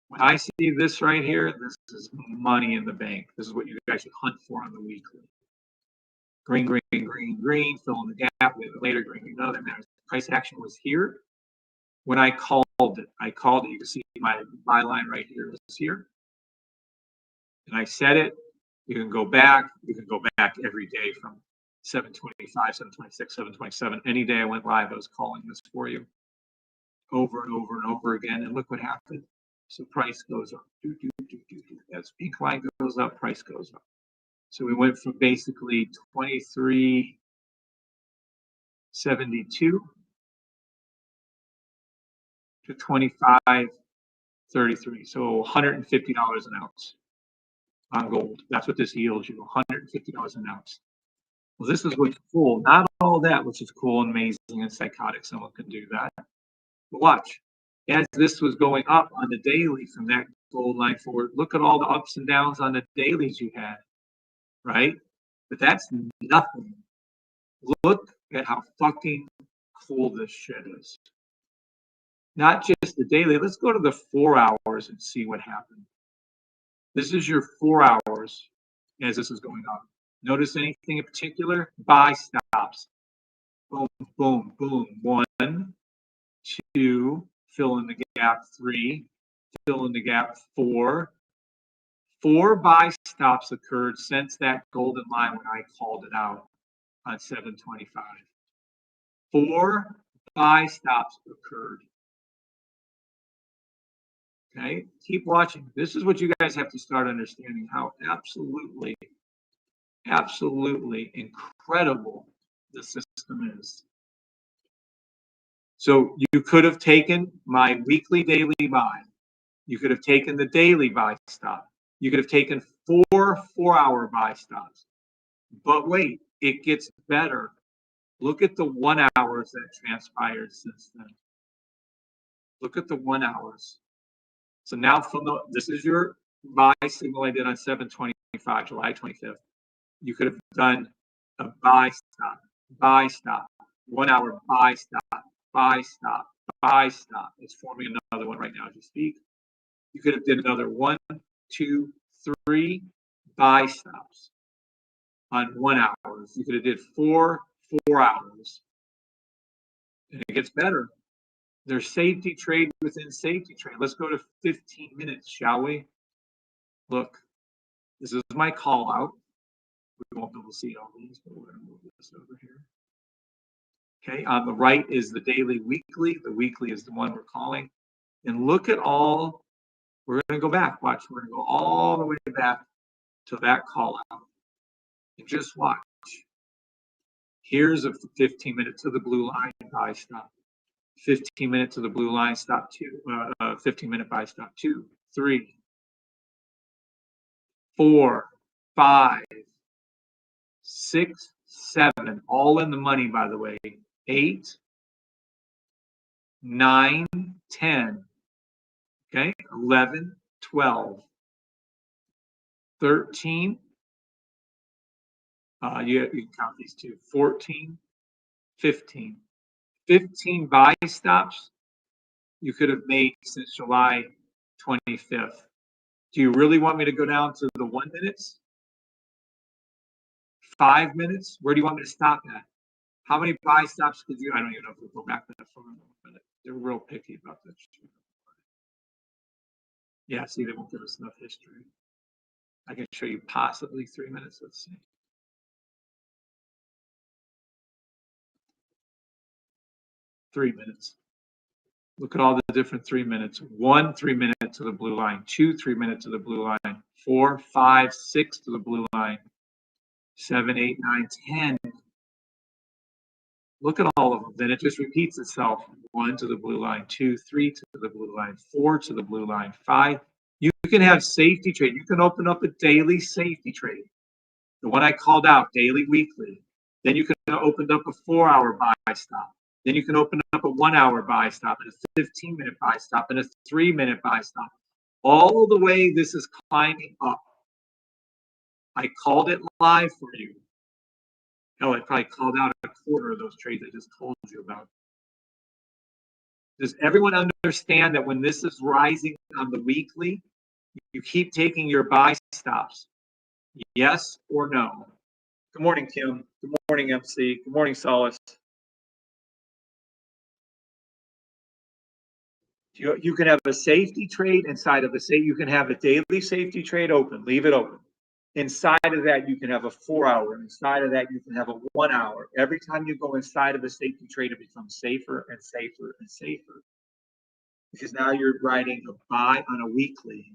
When I see this right here, this is money in the bank. This is what you guys should hunt for on the weekly. Green, green, green, green, fill in the gap later, green, none of that matters. Price action was here. When I called it, you can see my buy line right here is here. And I said it. You can go back every day from 725, 726, 727. Any day I went live, I was calling this for you over and over and over again. And look what happened. So price goes up. As pink line goes up, price goes up. So we went from basically 23.72 to 25.33. So $150 an ounce on gold. That's what this yields you, $150 an ounce. Well, this is what's cool. Not all that, which is cool and amazing and psychotic. Someone can do that. But watch. As this was going up on the daily from that gold line forward, look at all the ups and downs on the dailies you had, right? But that's nothing. Look at how fucking cool this shit is. Not just the daily. Let's go to the 4 hours and see what happened. This is your 4 hours as this is going on. Notice anything in particular? Buy stops. Boom, boom, boom. 1, 2, fill in the gap. 3, fill in the gap. 4. 4 buy stops occurred since that golden line when I called it out on 725. 4 buy stops occurred. Okay, keep watching. This is what you guys have to start understanding, how absolutely incredible the system is. So you could have taken my weekly daily buy. You could have taken the daily buy stop. You could have taken 4 4-hour buy stops. But wait, it gets better. Look at the 1 hours that transpired since then. Look at the 1 hours. So now this is your buy signal I did on 7/25, July 25th. You could have done a buy stop, 1 hour buy stop, buy stop, buy stop. It's forming another one right now as you speak. You could have did another 1, 2, 3 buy stops on 1 hour. You could have did 4 4-hours. And it gets better. There's safety trade within safety trade. Let's go to 15 minutes, shall we? Look, this is my call out. We won't be able to see all these, but we're going to move this over here. Okay, on the right is the daily weekly. The weekly is the one we're calling. And look at all, we're going to go back. Watch, we're going to go all the way back to that call out. And just watch. Here's a 15 minute to the blue line buy stop. 15 minute to the blue line stop 2. 15 minute buy stop 2, 3, 4, 5, 6, 7, all in the money, by the way. 8, 9, 10. Okay, 11, 12, 13. You can count these two. 14, 15. 15 buy stops you could have made since July 25th. Do you really want me to go down to the 1 minutes? 5 minutes? Where do you want me to stop at? How many buy stops could you? I don't even know if we'll go back that far. They're real picky about this. Yeah, see, they won't give us enough history. I can show you possibly 3 minutes. Let's see. Three minutes. Look at all the different 3 minutes. 1 3 minute to the blue line. 2 3 minute to the blue line. 4, 5, 6 to the blue line. 7, 8, 9, 10. Look at all of them. Then it just repeats itself. 1 to the blue line. 2, 3 to the blue line. 4 to the blue line. 5. You can have safety trade. You can open up a daily safety trade. The one I called out, daily, weekly. Then you can open up a 4-hour buy stop. Then you can open up a 1-hour buy stop and a 15-minute buy stop and a 3-minute buy stop. All the way this is climbing up. I called it live for you. Hell, I probably called out a quarter of those trades I just told you about. Does everyone understand that when this is rising on the weekly, you keep taking your buy stops? Yes or no? Good morning, Kim. Good morning, MC. Good morning, Solace. You can have a safety trade inside of the safe. You can have a daily safety trade open. Leave it open. Inside of that, you can have a 4-hour. Inside of that, you can have a 1-hour. Every time you go inside of a safety trade, it becomes safer and safer and safer. Because now you're writing a buy on a weekly,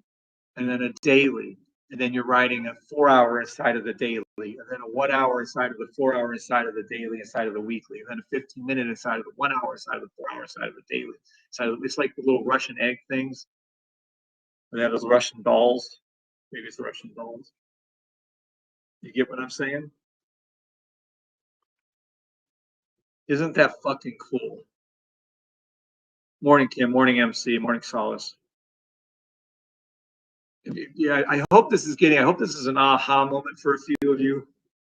and then a daily, and then you're writing a 4-hour inside of the daily, and then a 1-hour inside of the 4-hour inside of the daily, inside of the weekly, and then a 15-minute inside of the 1-hour inside of the 4-hour inside of the daily. So it's like the little Russian egg things. They have those Russian dolls. Maybe it's the Russian dolls. You get what I'm saying? Isn't that fucking cool? Morning, Kim. Morning, MC. Morning, Solace. Yeah, I hope this is an aha moment for a few of you.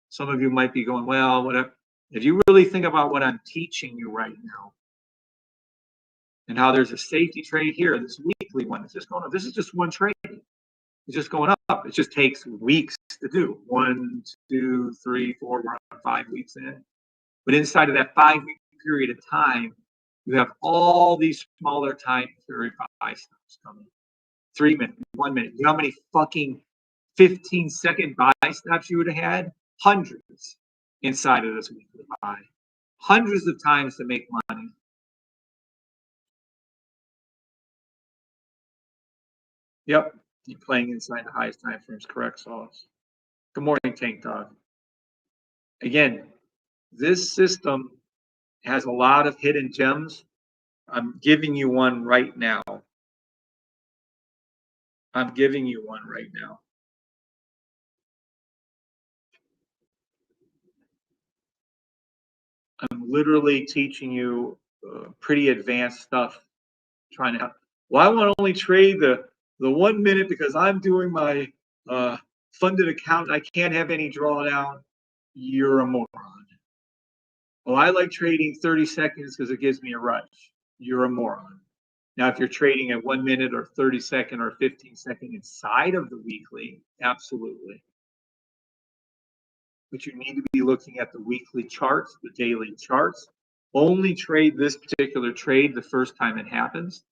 Some of you might be going, well, whatever. If you really think about what I'm teaching you right now and how there's a safety trade here, this weekly one, this is just one trade. It's just going up. It just takes weeks to do. 1, 2, 3, 4, we're on 5 weeks in. But inside of that 5 week period of time, you have all these smaller time period buy stops coming. 3 minutes, 1 minute. You know how many fucking 15-second buy stops you would have had? Hundreds inside of this weekly buy. Hundreds of times to make money. Yep. You're playing inside the highest time frames. Correct, Sauce. Good morning, Tank Dog. Again, this system has a lot of hidden gems. I'm giving you one right now. I'm giving you one right now. I'm literally teaching you pretty advanced stuff. Trying to, well, I want to only trade the 1 minute because I'm doing my funded account. I can't have any drawdown. You're a moron. Well, I like trading 30 seconds because it gives me a rush. You're a moron. Now, if you're trading at 1 minute or 30-second or 15-second inside of the weekly, absolutely. But you need to be looking at the weekly charts, the daily charts. Only trade this particular trade the first time it happens.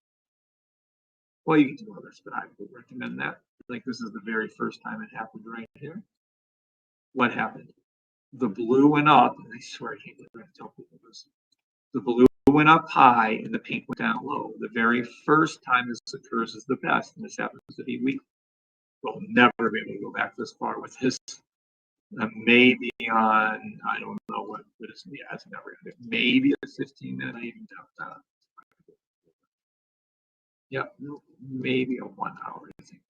Well, you can do others, but I would recommend that. Like this is the very first time it happened right here. What happened? The blue went up, and I swear I can't believe I tell people this. The blue went up high and the pink went down low. The very first time this occurs is the best, and this happens to be weekly. We'll never be able to go back this far with this. Maybe on, I don't know what it is. Yeah, it's never going to be. Maybe a 15-minute, I even doubt that. Yeah, maybe a 1 hour, I think.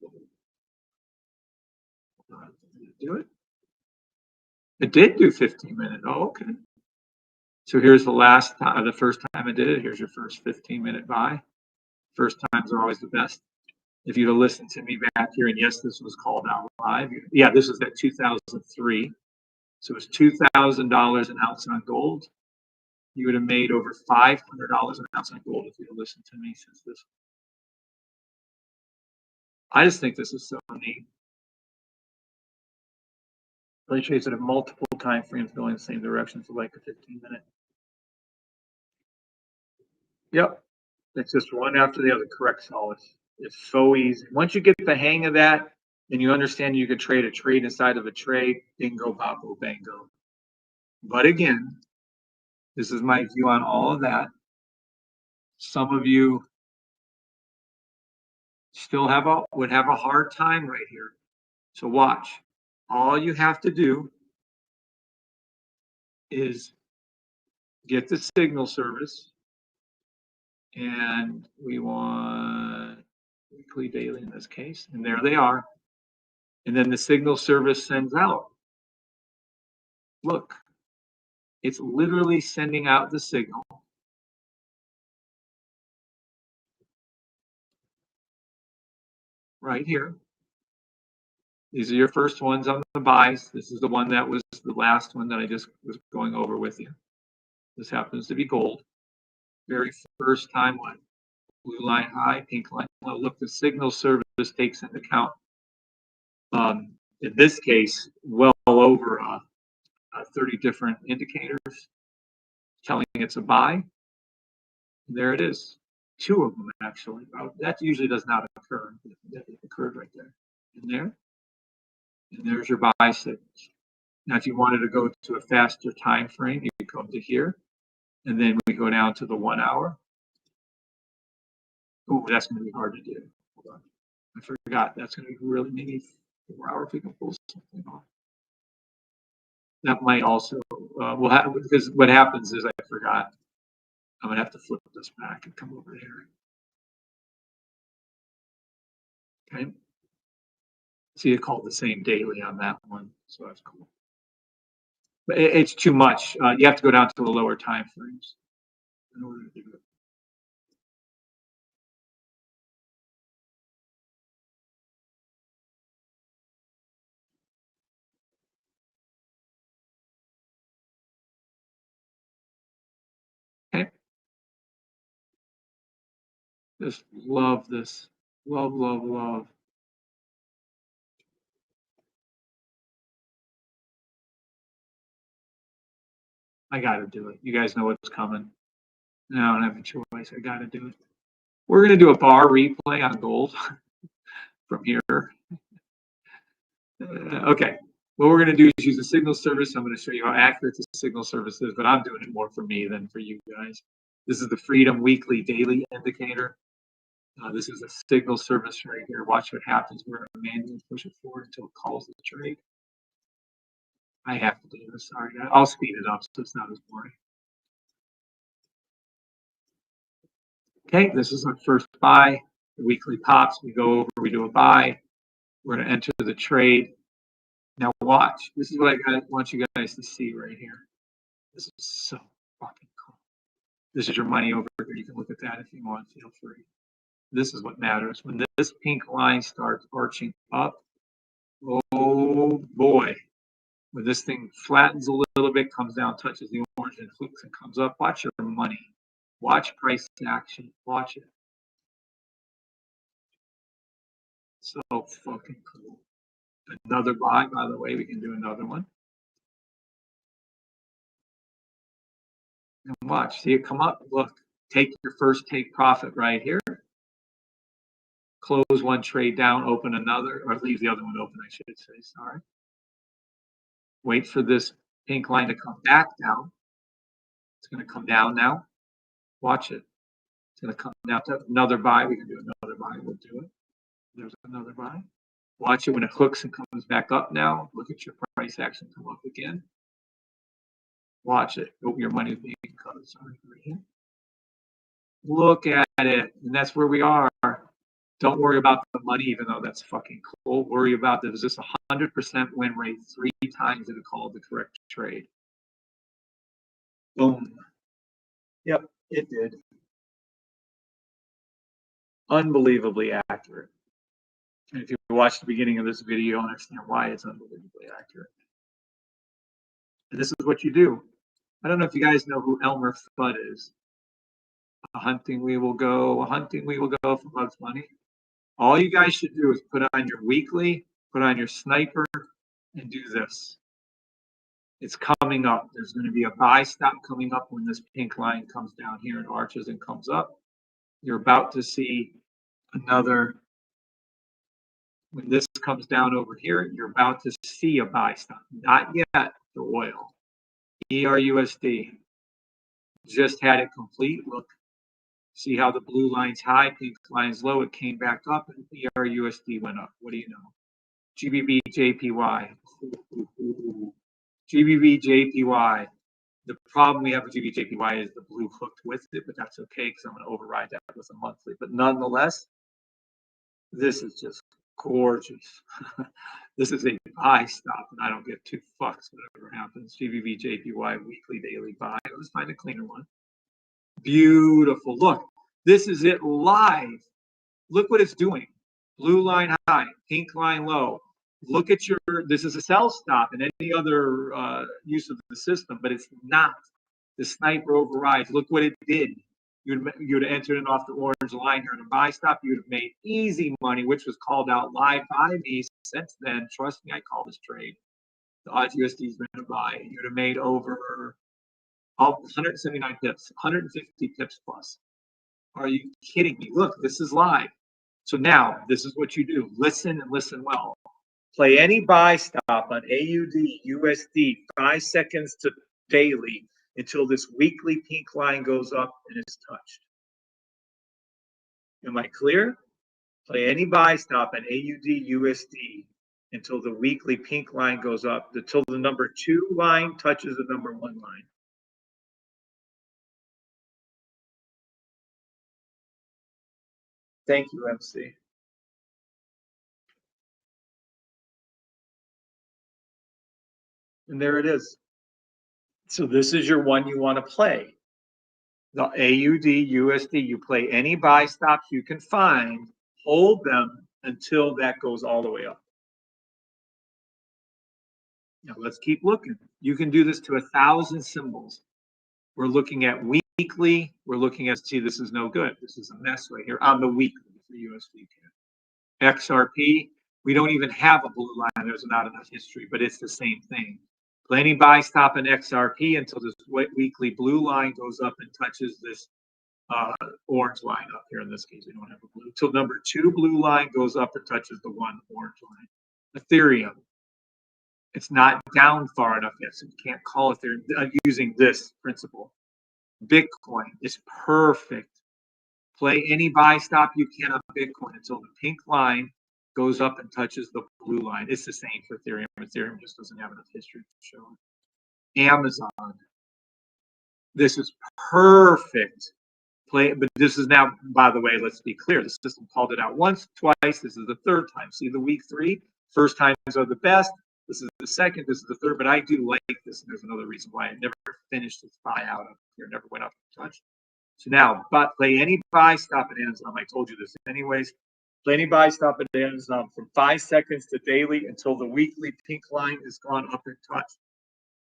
Do it. It did do 15 minutes. Oh, okay. So here's the last time, the first time I did it. Here's your first 15-minute buy. First times are always the best. If you'd have listened to me back here, and yes, this was called out live. Yeah, this was at 2003. So it was $2,000 an ounce on gold. You would have made over $500 an ounce on gold if you'd have listened to me since this. I just think this is so neat. Really trades it at multiple time frames going the same direction for like a 15-minute. Yep. It's just one after the other. Correct, Solace. It's so easy. Once you get the hang of that and you understand you could trade a trade inside of a trade, bingo, babo, bango. But again, this is my view on all of that. Some of you still would have a hard time right here. So watch. All you have to do is get the signal service, and we want weekly, daily in this case, and there they are. And then the signal service sends out. Look, it's literally sending out the signal. Right here. These are your first ones on the buys. This is the one that was the last one that I just was going over with you. This happens to be gold. Very first time one. Blue line high, pink line low. Look, the signal service takes into account, in this case, well over 30 different indicators telling it's a buy. And there it is. 2 of them, actually. That usually does not occur. It occurred right there. And there. And there's your buy signals. Now, if you wanted to go to a faster time frame, you could come to here. And then we go down to the 1 hour. Oh, that's going to be hard to do. Hold on. I forgot. That's going to be really maybe 4 hours if we can pull something off. That might also, because what happens is I forgot. I'm going to have to flip this back and come over here. Okay. See, it called the same daily on that one. So that's cool. But it's too much. You have to go down to the lower time frames in order to do it. Okay. Just love this. Love, love, love. I got to do it. You guys know what's coming. No, I don't have a choice. I got to do it. We're going to do a bar replay on gold from here. Okay. What we're going to do is use a signal service. I'm going to show you how accurate the signal service is, but I'm doing it more for me than for you guys. This is the Freedom Weekly Daily Indicator. This is a signal service right here. Watch what happens. We're going to manually push it forward until it calls the trade. I have to do this. Sorry, I'll speed it up so it's not as boring. Okay, this is our first buy. The weekly pops. We go over, we do a buy. We're going to enter the trade. Now watch. This is what I want you guys to see right here. This is so fucking cool. This is your money over here. You can look at that if you want. Feel free. This is what matters. When this pink line starts arching up, oh boy. When this thing flattens a little bit, comes down, touches the orange, and hooks and comes up, watch your money. Watch price action. Watch it. So fucking cool. Another buy, by the way. We can do another one. And watch. See it come up. Look. Take your first take profit right here. Close one trade down, open another, or leave the other one open, I should say. Sorry. Wait for this pink line to come back down. It's going to come down now. Watch it. It's going to come down to another buy. We can do another buy. We'll do it. There's another buy. Watch it when it hooks and comes back up now. Look at your price action come up again. Watch it. Oh, your money is being cut. Sorry, right here. Look at it. And that's where we are. Don't worry about the money, even though that's fucking cool. Worry about that. Is this 100% win rate 3 times that it called the correct trade? Boom. Yep, it did. Unbelievably accurate. And if you watch the beginning of this video, you'll understand why it's unbelievably accurate. And this is what you do. I don't know if you guys know who Elmer Fudd is. A hunting we will go, a hunting we will go for Bugs Bunny. All you guys should do is put on your weekly, put on your sniper, and do this. It's coming up. There's going to be a buy stop coming up when this pink line comes down here and arches and comes up. You're about to see another. When this comes down over here, you're about to see a buy stop. Not yet the oil. ERUSD. Just had it complete. Look. See how the blue line's high, pink line's low. It came back up, and ERUSD went up. What do you know? GBB JPY. GBB JPY. The problem we have with GBB JPY is the blue hooked with it, but that's okay because I'm going to override that with a monthly. But nonetheless, this is just gorgeous. This is a buy stop, and I don't give 2 fucks whatever happens. GBB JPY weekly daily buy. Let's find a cleaner one. Beautiful. Look, this is it live. Look what it's doing. Blue line high, pink line low. Look at your, this is a sell stop and any other use of the system, but it's not. The sniper overrides. Look what it did. You would have entered it off the orange line here in a buy stop. You would have made easy money, which was called out live by me. Since then, trust me, I call this trade. The odds USD's been a buy. You would have made over 179 pips, 150 pips plus. Are you kidding me? Look, this is live. So now this is what you do. Listen and listen well. Play any buy stop on AUD, USD, 5 seconds to daily until this weekly pink line goes up and is touched. Am I clear? Play any buy stop on AUD, USD until the weekly pink line goes up, until the number 2 line touches the number 1 line. Thank you, MC. And there it is. So this is your one you want to play. The AUD, USD, you play any buy stops you can find, hold them until that goes all the way up. Now let's keep looking. You can do this to 1,000 symbols. We're looking at weekly. We're looking at, see, this is no good. This is a mess right here on the weekly for USD. XRP, we don't even have a blue line. There's not enough history, but it's the same thing. Play any buy stop in XRP until this weekly blue line goes up and touches this orange line up here. In this case, we don't have a blue. Until number 2 blue line goes up and touches the 1 orange line. Ethereum, it's not down far enough yet, so you can't call Ethereum using this principle. Bitcoin is perfect. Play any buy stop you can on Bitcoin until the pink line goes up and touches the blue line. It's the same for Ethereum. Ethereum just doesn't have enough history to show it. Amazon. This is perfect. Play, but this is now, by the way, let's be clear. The system called it out once, twice. This is the third time. See the week 3? First times are the best. This is the second. This is the third. But I do like this. And there's another reason why it never finished its buy out up here. Never went up and touched. So now, but play any buy stop at Amazon. I told you this anyways. Play any buy stop at Amazon from 5 seconds to daily until the weekly pink line is gone up and touched.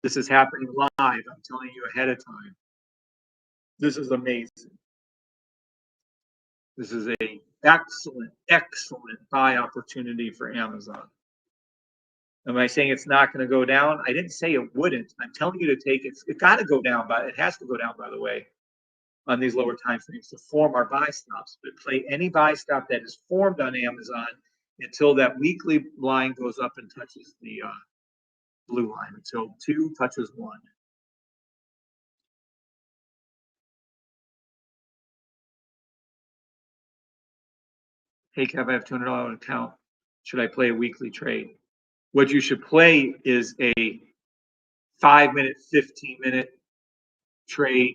This is happening live. I'm telling you ahead of time. This is amazing. This is a excellent, excellent buy opportunity for Amazon. Am I saying it's not going to go down? I didn't say it wouldn't. I'm telling you to take it. It's got to go down, but it has to go down, by the way, on these lower time frames to form our buy stops. But play any buy stop that is formed on Amazon until that weekly line goes up and touches the blue line, until 2 touches 1. Hey, Kev, I have $200 on account. Should I play a weekly trade? What you should play is a 5-minute, 15-minute trade,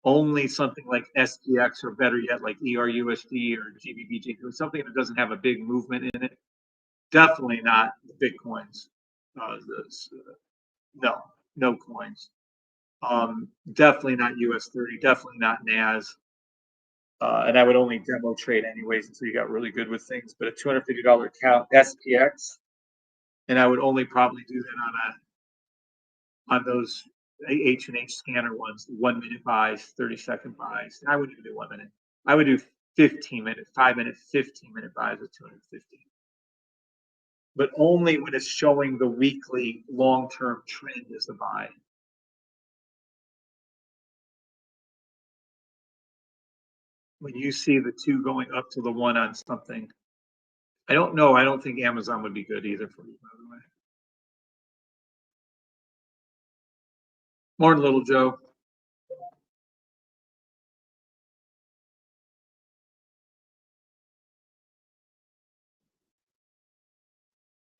only something like SPX or better yet, like ERUSD or GBBJ, something that doesn't have a big movement in it. Definitely not the Bitcoins. No coins. Definitely not US30, definitely not NAS. And I would only demo trade anyways until you got really good with things. But a $250 account, SPX, and I would only probably do that on those H&H scanner ones, 1-minute buys, 30-second buys. I wouldn't even do 1 minute. I would do 15-minute, 5-minute, 15-minute buys with 250. But only when it's showing the weekly long-term trend is the buy. When you see the 2 going up to the 1 on something, I don't know. I don't think Amazon would be good either for you, by the way. Morning, little Joe.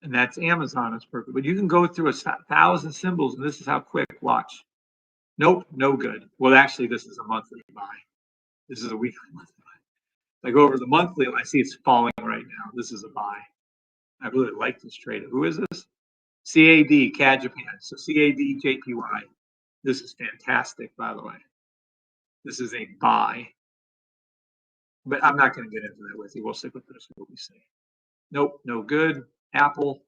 And that's Amazon. It's perfect. But you can go through 1,000 symbols, and this is how quick. Watch. Nope, no good. Well, actually, this is a monthly buy. This is a weekly monthly buy. I go over the monthly, I see it's falling right now. This is a buy. I really like this trade. Who is this? CAD, CAD Japan. So CAD, JPY. This is fantastic, by the way. This is a buy. But I'm not going to get into that with you. We'll stick with this, what we say. Nope, no good. Apple,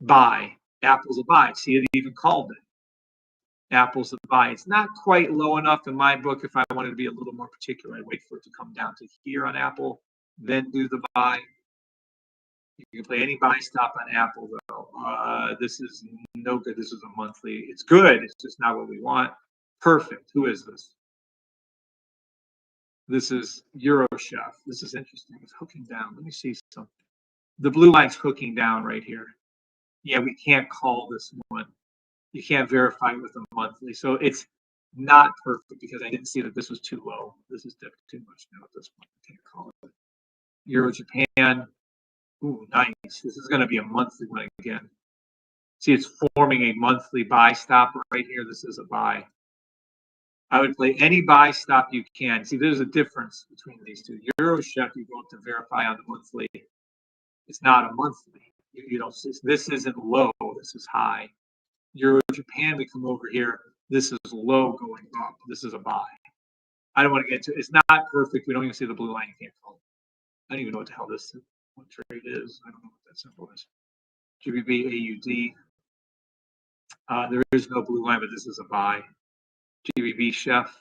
buy. Apple's a buy. See, it even called it. Apple's a buy. It's not quite low enough in my book. If I wanted to be a little more particular, I'd wait for it to come down to here on Apple, then do the buy. You can play any buy stop on Apple, though. This is no good. This is a monthly. It's good. It's just not what we want. Perfect. Who is this? This is EuroChef. This is interesting. It's hooking down. Let me see something. The blue line's hooking down right here. Yeah, we can't call this one. You can't verify with a monthly. So it's not perfect because I didn't see that this was too low. This is dipped too much now at this point. I can't call it. Euro Japan. Ooh, nice. This is going to be a monthly one again. See, it's forming a monthly buy stop right here. This is a buy. I would play any buy stop you can. See, there's a difference between these two. EuroChef, you go up to verify on the monthly. It's not a monthly. You don't. This isn't low. This is high. Euro Japan, we come over here. This is low going up. This is a buy. I don't want to get to. It's not perfect. We don't even see the blue line. You can't call it. I don't even know what the hell this what trade is. I don't know what that symbol is. GBB AUD. There is no blue line, but this is a buy. GBB Chef.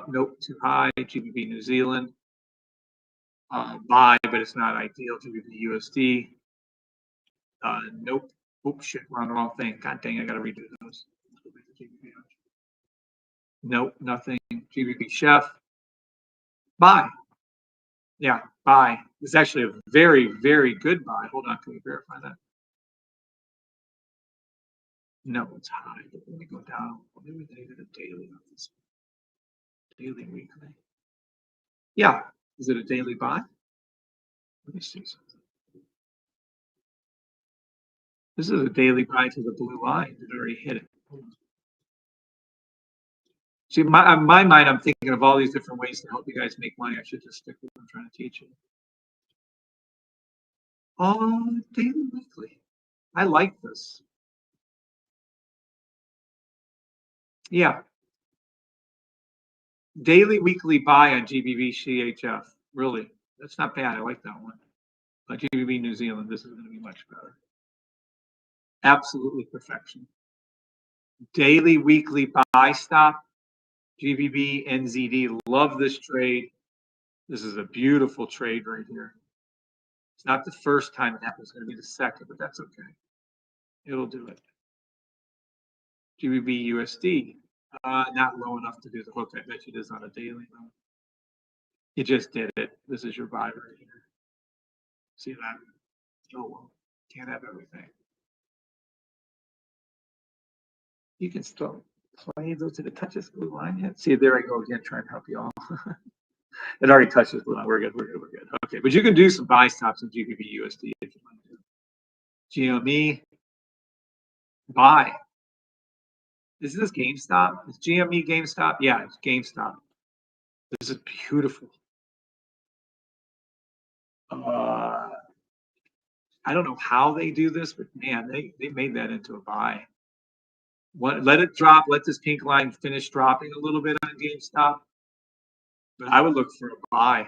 Nope, too high. GBB New Zealand. Buy, but it's not ideal. GBB USD. Nope. Oh shit, we're on the wrong thing. God dang, I gotta redo those. Nope, nothing. GBB chef. Buy. Yeah, buy. It's actually a very, very good buy. Hold on, can we verify that? No, it's high. But let me go down. Maybe they did a daily on this. Daily, weekly. Yeah. Is it a daily buy? Let me see something. This is a daily buy to the blue line. It already hit it. See, in my mind, I'm thinking of all these different ways to help you guys make money. I should just stick with what I'm trying to teach you. Oh, daily, weekly. I like this. Yeah. Daily, weekly buy on GBV CHF. Really, that's not bad. I like that one. GBV New Zealand, this is going to be much better. Absolutely perfection. Daily, weekly buy stop. GBB NZD. Love this trade. This is a beautiful trade right here. It's not the first time it happens. It's going to be the second, but that's okay. It'll do it. GBB USD. Not low enough to do the hook. I bet you it is on a daily though. You just did it. This is your buy right here. See that? Oh well, can't have everything. You can still play those. Did it touch this blue line yet? See, there I go again, trying to help you all. It already touches blue line. We're good. We're good. We're good. Okay, but you can do some buy stops in GBP USD if you want to. GME buy. Is this GameStop? Is GME GameStop? Yeah, it's GameStop. This is beautiful. I don't know how they do this, but man, they made that into a buy. Let it drop. Let this pink line finish dropping a little bit on GameStop. But I would look for a buy.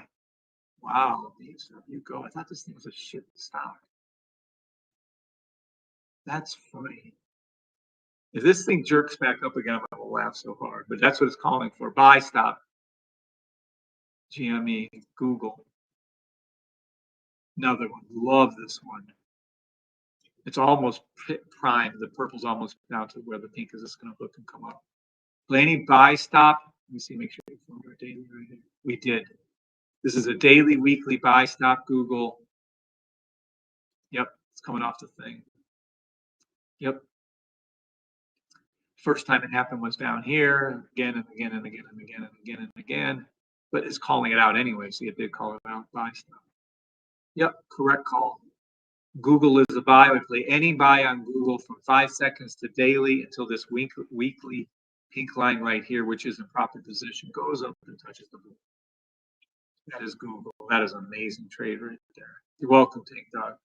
Wow, GameStop, you go. I thought this thing was a shit stock. That's funny. If this thing jerks back up again, I'm gonna laugh so hard. But that's what it's calling for. Buy stop. GME, Google. Another one. Love this one. It's almost prime. The purple's almost down to where the pink is just going to look and come up. Planning buy stop. Let me see, make sure we found our daily right here. We did. This is a daily, weekly buy stop. Google. Yep, it's coming off the thing. Yep. First time it happened was down here, again and again and again and again and again and again. But it's calling it out anyway, so it did call it out. Buy stop. Yep, correct call. Google is a buy. I would play any buy on Google from 5 seconds to daily until this weekly pink line right here, which is in proper position, goes up and touches the blue. That is Google. That is an amazing trade right there. You're welcome, Tank Dog.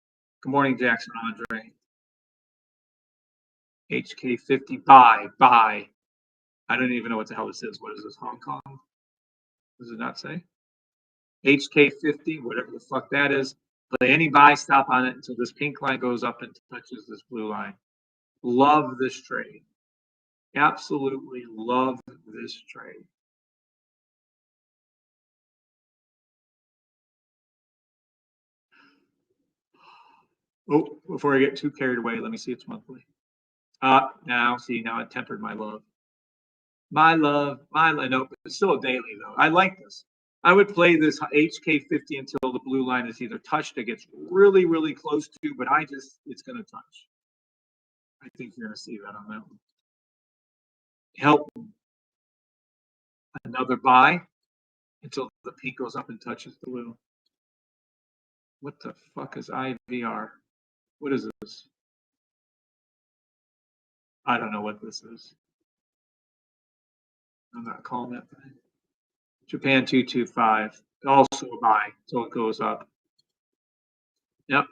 Good morning, Jackson Andre. HK50 buy. I don't even know what the hell this is. What is this? Hong Kong? Does it not say? HK50, whatever the fuck that is. Play any buy stop on it until this pink line goes up and touches this blue line. Love this trade. Absolutely love this trade. Oh, before I get too carried away, let me see it's monthly. Now it tempered my love. My love. No, it's still a daily though. I like this. I would play this HK50 until the blue line is either touched or gets really, really close to, but it's going to touch. I think you're going to see that on that one. Help. Another buy until the pink goes up and touches the blue. What the fuck is IVR? What is this? I don't know what this is. I'm not calling that thing. Japan 225. Also a buy until it goes up. Yep.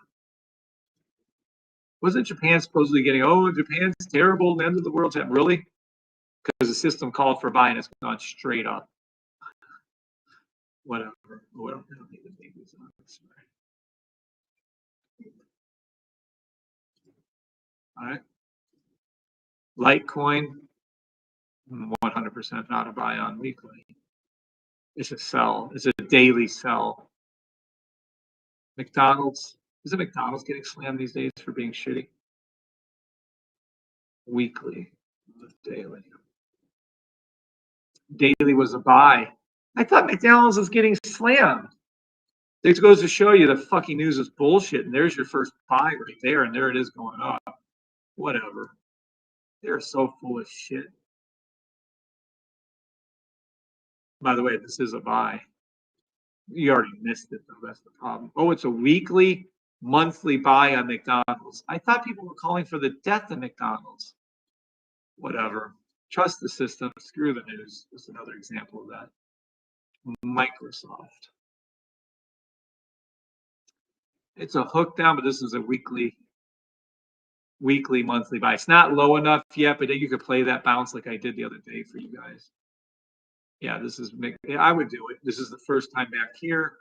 Wasn't Japan supposedly getting, Japan's terrible, the end of the world's happening? Really? Because the system called for buy and it's gone straight up. Whatever. Oh, I don't need to make this on. All right. Litecoin, 100% not a buy on weekly. It's a sell. It's a daily sell. McDonald's. Isn't McDonald's getting slammed these days for being shitty? weekly, daily. Daily was a buy. I thought McDonald's was getting slammed. This goes to show you the fucking news is bullshit, and there's your first buy right there, and there it is going up. Whatever. They're so full of shit. By the way, this is a buy. You already missed it, though. That's the problem. Oh, it's a weekly, monthly buy on McDonald's. I thought people were calling for the death of McDonald's. Whatever. Trust the system. Screw the news. That's another example of that. Microsoft. It's a hook down, but this is a weekly, monthly buy. It's not low enough yet, but you could play that bounce like I did the other day for you guys. Yeah, this is, I would do it. This is the first time back here.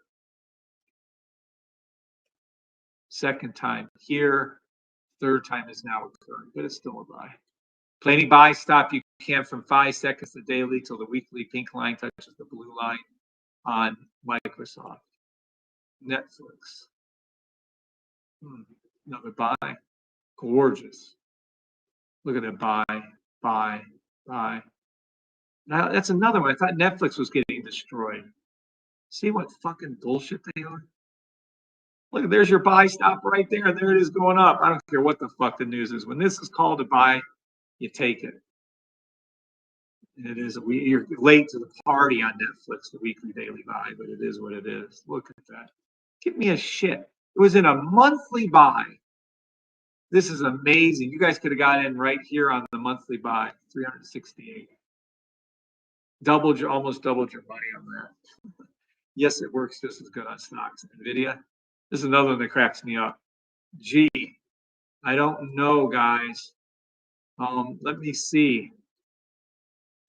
Second time here. Third time is now occurring, but it's still a buy. Play any buy stop you can from 5 seconds to daily till the weekly pink line touches the blue line on Microsoft. Netflix. Another buy. Gorgeous. Look at it. Buy. Now that's another one. I thought Netflix was getting destroyed. See what fucking bullshit they are? Look, there's your buy stop right there. There it is going up. I don't care what the fuck the news is. When this is called a buy, you take it. And it is you're late to the party on Netflix, the weekly daily buy, but it is what it is. Look at that. Give me a shit. It was in a monthly buy. This is amazing. You guys could have got in right here on the monthly buy, 368. Almost doubled your money on that. Yes, it works just as good on stocks. NVIDIA. This is another one that cracks me up. Gee, I don't know, guys. Let me see.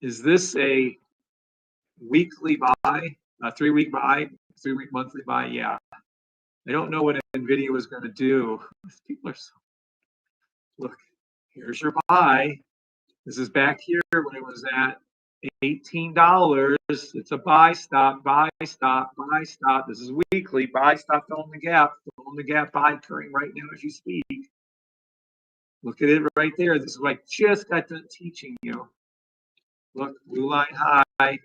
Is this a weekly buy, a 3-week buy, 3-week monthly buy? Yeah. I don't know what NVIDIA was going to do. People are so. Look, here's your buy. This is back here when it was at $18. It's a buy stop. This is weekly. Buy stop, fill in the gap, buy occurring right now as you speak. Look at it right there. This is what I just got done teaching you. Look, blue line high,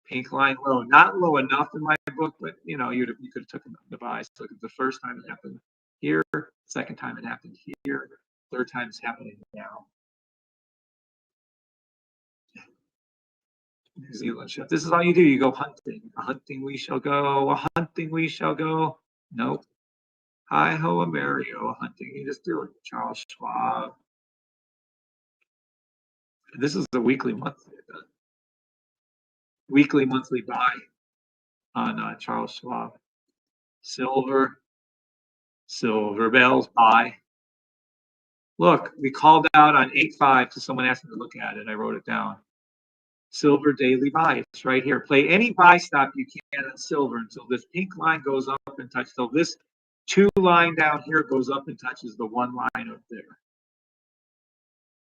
pink line low. Not low enough in my book, but you could have taken the buy. So look at the first time it happened here, second time it happened here, third time it's happening now. New Zealand chef. This is all you do. You go hunting. A hunting we shall go. A hunting we shall go. Nope. Hi ho, Amerio. Hunting. You just do it. Charles Schwab. This is the weekly, monthly. Weekly, monthly buy on Charles Schwab. Silver bells buy. Look, we called out on 8.5 to someone asked me to look at it. I wrote it down. Silver daily buy. It's right here. Play any buy stop you can on silver until this pink line goes up and touches. So this 2 line down here goes up and touches the 1 line up there.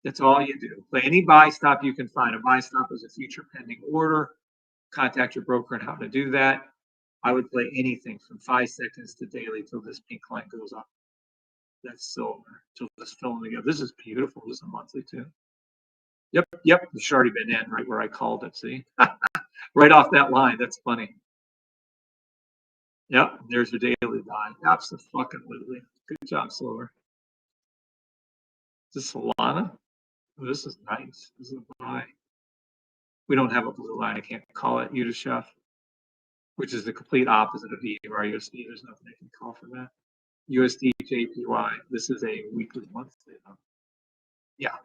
That's all you do. Play any buy stop you can find. A buy stop is a future pending order. Contact your broker on how to do that. I would play anything from 5 seconds to daily till this pink line goes up. That's silver. Till this filling together. This is beautiful. This is a monthly too. Yep. It's already been in right where I called it. See, right off that line. That's funny. Yep. There's your daily buy. Absolutely. Good job, Silver. Is this Solana? Oh, this is nice. This is a buy. We don't have a blue line. I can't call it Uta Chef, which is the complete opposite of EURUSD. There's nothing I can call for that. USD JPY. This is a weekly, monthly. Yeah.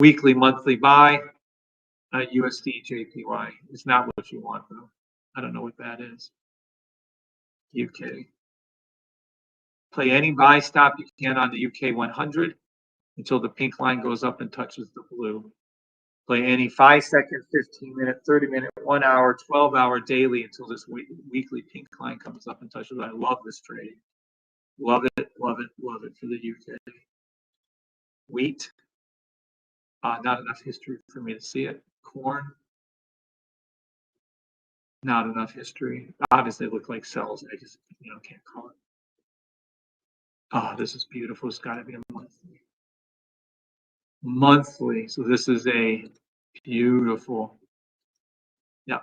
Weekly, monthly buy. USD JPY. It's not what you want, though. I don't know what that is. UK. Play any buy stop you can on the UK 100 until the pink line goes up and touches the blue. Play any 5 second, 15-minute, 30-minute, 1 hour, 12-hour daily until this weekly pink line comes up and touches it. I love this trade. Love it for the UK. Wheat. Not enough history for me to see it. Corn. Not enough history. Obviously, look like cells. I just can't call it. Oh, this is beautiful. It's got to be a monthly. monthly. So this is a beautiful, yeah,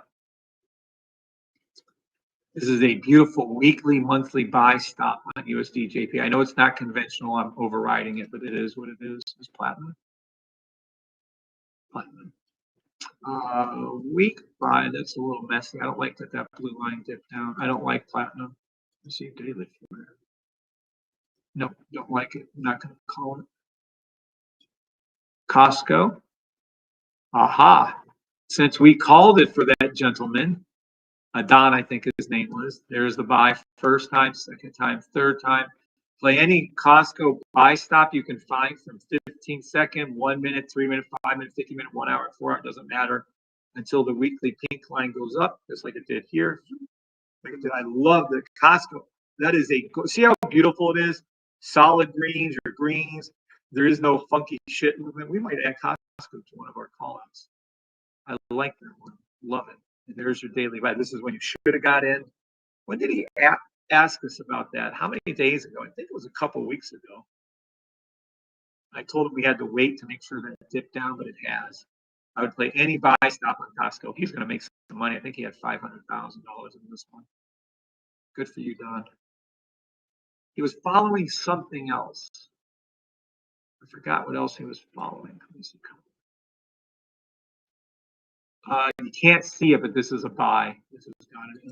this is a beautiful weekly, monthly buy stop on USD JP. I know it's not conventional. I'm overriding it, but it is what it is. It's platinum. Platinum. Week buy, that's a little messy. I don't like that blue line dipped down. I don't like platinum. Let's see daily for it. No, don't like it. I'm not going to call it. Costco. Aha. Since we called it for that gentleman, Don, I think his name was, there's the buy first time, second time, third time. Play any Costco buy stop you can find from 15 second, 1 minute, 3 minute, 5 minute, 50 minute, 1 hour, 4 hour, doesn't matter until the weekly pink line goes up, just like it did here. Like I said, I love the Costco. That is see how beautiful it is? Solid greens or greens. There is no funky shit movement. We might add Costco to one of our call-outs. I like that one. Love it. And there's your daily buy. This is when you should have got in. When did he ask us about that? How many days ago? I think it was a couple weeks ago. I told him we had to wait to make sure that it dipped down, but it has. I would play any buy stop on Costco. He's going to make some money. I think he had $500,000 in this one. Good for you, Don. He was following something else. I forgot what else he was following. Let me see. You can't see it, but this is a buy. This has got it.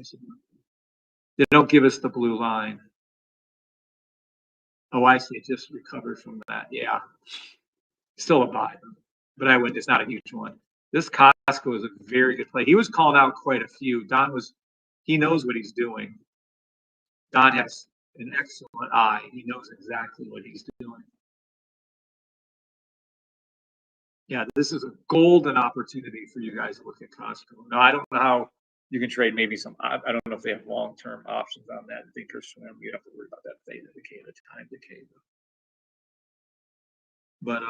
They don't give us the blue line. Oh, I see. It just recovered from that. Yeah. Still a buy, but I wouldn't. It's not a huge one. This Costco is a very good play. He was calling out quite a few. He knows what he's doing. Don has an excellent eye. He knows exactly what he's doing. Yeah, this is a golden opportunity for you guys to look at Costco. Now, I don't know how you can trade maybe some, I don't know if they have long-term options on that. Think or swim, you have to worry about that theta decay, the time decay. But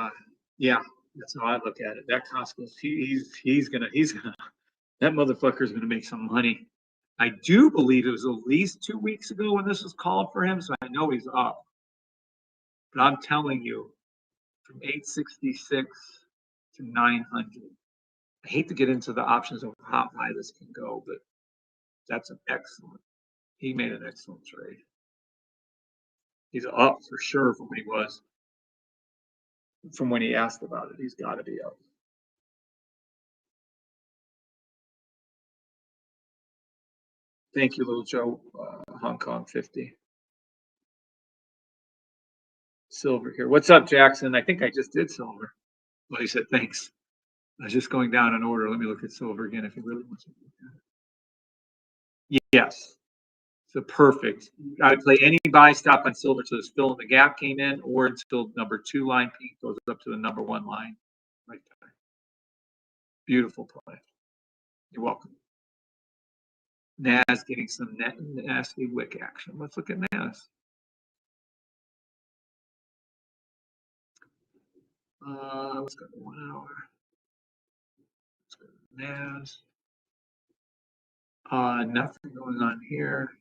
yeah, that's how I look at it. That Costco, he's gonna, that motherfucker's gonna make some money. I do believe it was at least 2 weeks ago when this was called for him, so I know he's up. But I'm telling you, from 866 to 900. I hate to get into the options of how high this can go, but that's an excellent. He made an excellent trade. He's up for sure from what he was. From when he asked about it, he's got to be up. Thank you, Little Joe. Hong Kong 50. Silver here. What's up, Jackson? I think I just did silver. Well, he said thanks. I was just going down in order. Let me look at silver again if you really want to look at it. Yes. So perfect. I would play any buy stop on silver until this fill in the gap came in, or until number 2 line peak goes up to the number 1 line. Right there. Beautiful play. You're welcome. NAS getting some nasty wick action. Let's look at NAS. Let's go to 1 hour. Let's go to NAS. Nothing going on here.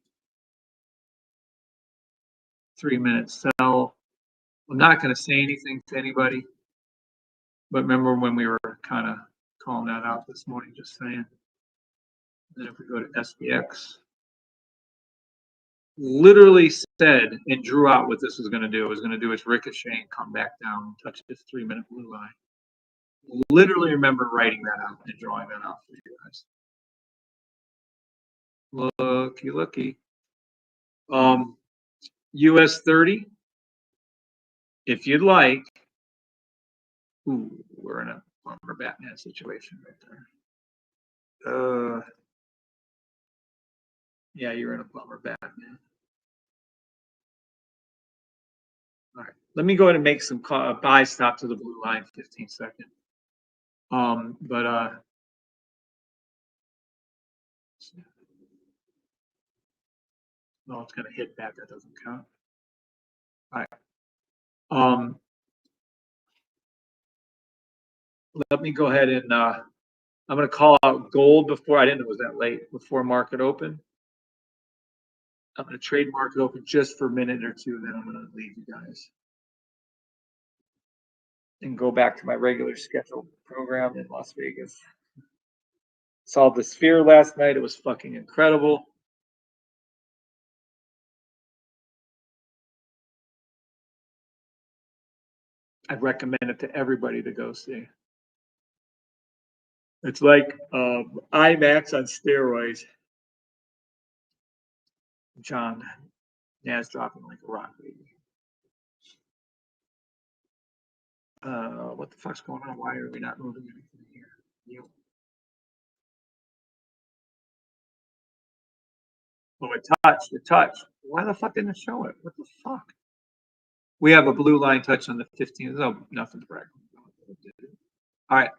3-minute sell. I'm not going to say anything to anybody, but remember when we were kind of calling that out this morning, just saying. Then if we go to SPX, literally said and drew out what this was going to do. It was going to do its ricochet and come back down and touch this 3-minute blue line. Literally remember writing that out and drawing that out for you guys. Looky. US 30. If you'd like. Ooh, we're in a bummer Batman situation right there. Yeah, you're in a bummer Batman. All right, let me go ahead and make some buy stop to the blue line, 15 second. But no, it's gonna hit back. That doesn't count. All right. Let me go ahead and I'm gonna call out gold before I didn't know it was that late before market open. I'm gonna trade market open just for a minute or two, and then I'm gonna leave you guys. and go back to my regular scheduled program in Las Vegas. Saw the Sphere last night. It was fucking incredible. I'd recommend it to everybody to go see. It's like IMAX on steroids. John, Nas dropping like a rock, baby. What the fuck's going on? Why are we not moving anything here? Oh, it touched. It touched. Why the fuck didn't it show it? What the fuck? We have a blue line touch on the 15th. No, nothing to brag about. All right.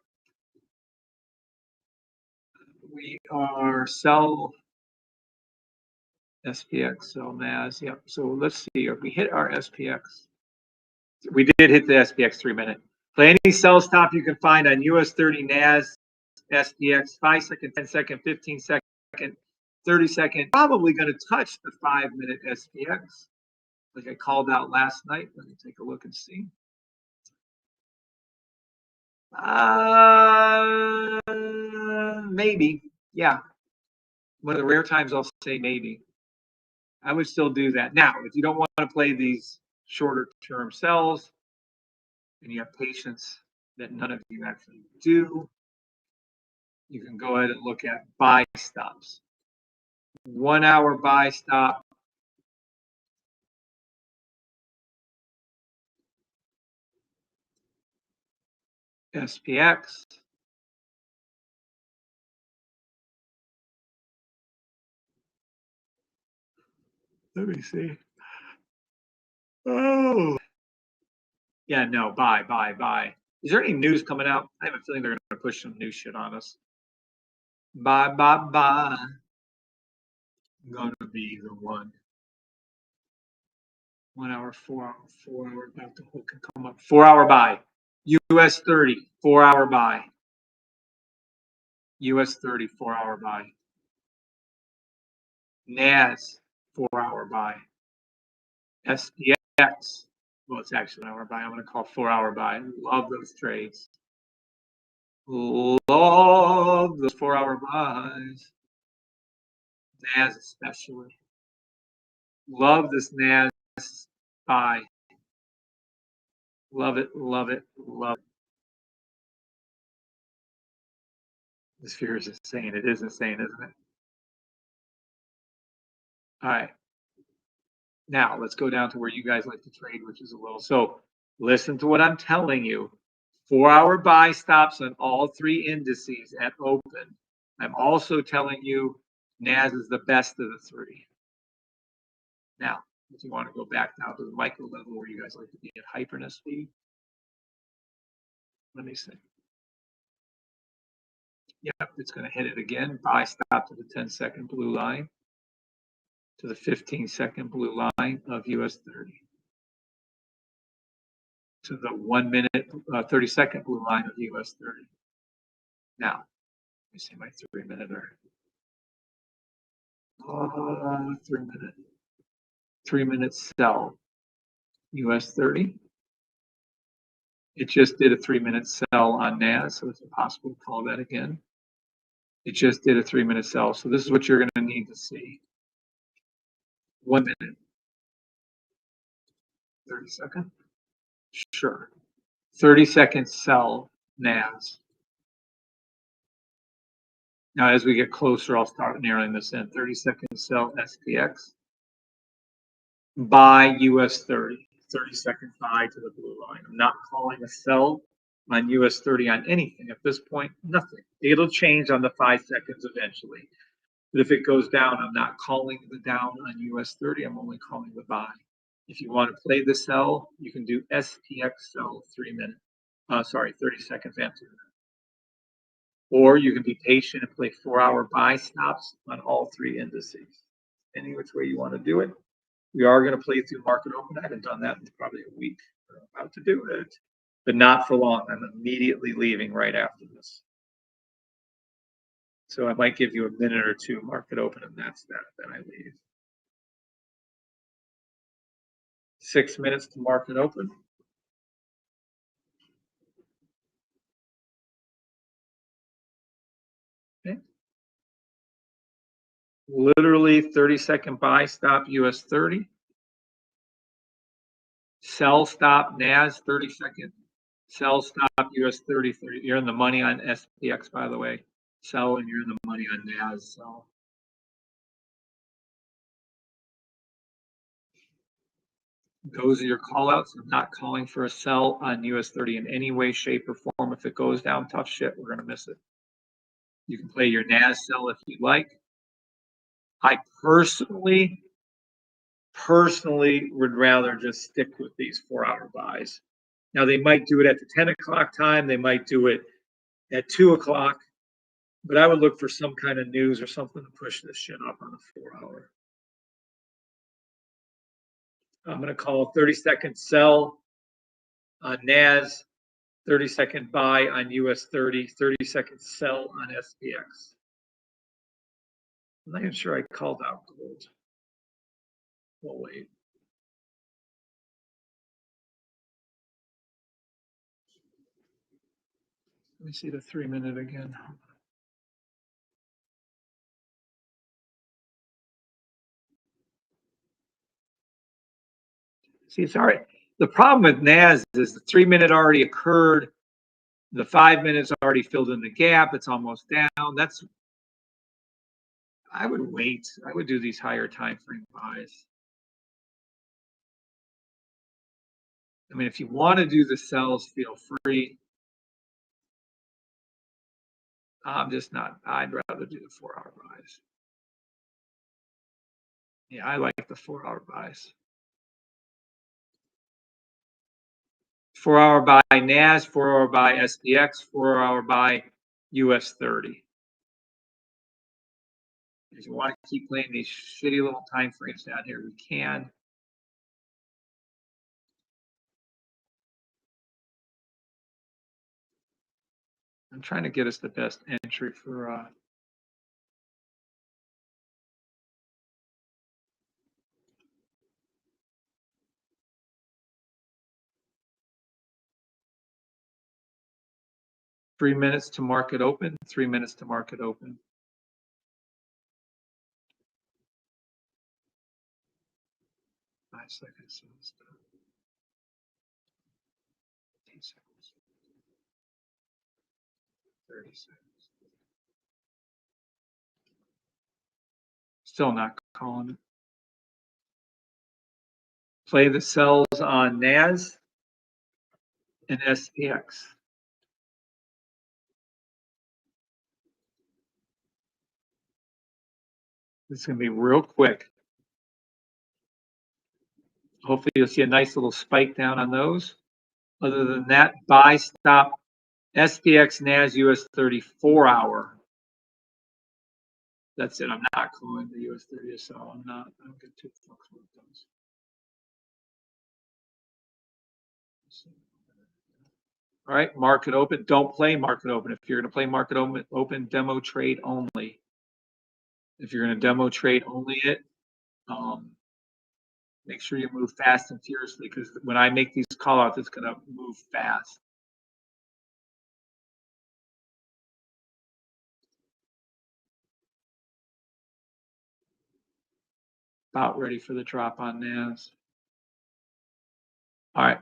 We are sell SPX, sell NAS. Yep. So let's see if we hit our SPX. We did hit the SPX 3-minute. Play any sell stop you can find on US 30 NAS, SPX, 5 second, 10 second, 15 second, 30 second. Probably going to touch the 5-minute SPX. Like I called out last night. Let me take a look and see. Maybe. Yeah. One of the rare times I'll say maybe. I would still do that. Now, if you don't want to play these shorter term sells and you have patience that none of you actually do, you can go ahead and look at buy stops. 1 hour buy stop. SPX. Let me see. Oh. Yeah, no, buy. Is there any news coming out? I have a feeling they're going to push some new shit on us. Buy. Going to be the one. 1 hour, 4 hour, about to hook and come up. 4 hour buy. US 30, 4 hour buy. US 30, 4 hour buy. NAS, 4 hour buy. SPX, well, it's actually an hour buy. I'm going to call 4 hour buy. Love those trades. Love those 4 hour buys. NAS especially. Love this NAS buy. Love it. This fear is insane. It is insane, isn't it? All right. Now let's go down to where you guys like to trade, which is a little. So listen to what I'm telling you. 4 hour buy stops on all 3 indices at open. I'm also telling you NAS is the best of the 3. Now, if you want to go back now to the micro level where you guys like to be at hyperness speed, let me see. Yep, it's going to hit it again. Buy stop to the 10-second blue line, to the 15-second blue line of US 30, to the 1 minute, 30-second blue line of US 30. Now, let me see my 3-minute. 3-minute. 3-minute sell. US 30. It just did a 3-minute sell on NAS, so it's impossible to call that again. It just did a 3-minute sell. So this is what you're going to need to see. 1 minute. 30 second. Sure. 30-second sell NAS. Now, as we get closer, I'll start narrowing this in. 30-second sell SPX. Buy US 30. 30-second buy to the blue line. I'm not calling a sell on US 30 on anything at this point. Nothing. It'll change on the 5 seconds eventually. But if it goes down, I'm not calling the down on US 30. I'm only calling the buy. If you want to play the sell, you can do SPX sell 3-minute. 30 seconds after that. Or you can be patient and play 4 hour buy stops on all 3 indices. Any which way you want to do it. We are going to play through market open. I haven't done that in probably a week. I'm about to do it, but not for long. I'm immediately leaving right after this. So I might give you a minute or two market open, and that's that. Then I leave. 6 minutes to market open. Literally 30-second buy stop US 30. Sell stop NAS 30-second. Sell stop US 30. You're in the money on SPX, by the way. Sell and you're in the money on NAS. So those are your call outs. I'm not calling for a sell on US 30 in any way, shape, or form. If it goes down, tough shit, we're going to miss it. You can play your NAS sell if you like. I personally would rather just stick with these 4-hour buys. Now they might do it at the 10 o'clock time. They might do it at 2 o'clock, but I would look for some kind of news or something to push this shit up on the 4-hour. I'm going to call 30-second sell on NAS, 30-second buy on US 30, 30-second sell on SPX. I'm not even sure I called out gold. We'll wait. Let me see the 3-minute again. See, it's already, the problem with NAS is the 3-minute already occurred. The 5 minutes already filled in the gap. It's almost down. That's, I would wait. I would do these higher time frame buys. I mean, if you want to do the sells, feel free. I'm just not, I'd rather do the 4-hour buys. Yeah, I like the 4-hour buys. 4-hour buy NAS, 4-hour buy SPX, 4-hour buy US 30. If you want to keep playing these shitty little time frames down here, we can. I'm trying to get us the best entry for 3 minutes to market open, 3 minutes to market open. Five seconds. 10 seconds. 30 seconds. Still not calling it. Play the sells on NAS and SPX. It's going to be real quick. Hopefully you'll see a nice little spike down on those. Other than that, buy stop SPX NAS US 30 4-hour. That's it. I'm not calling the US 30 so I'm not. I don't get too fucked with those. All right, market open. Don't play market open. If you're going to play market open, demo trade only. If you're going to demo trade only it, make sure you move fast and furiously because when I make these call outs, it's going to move fast. About ready for the drop on NAS. All right.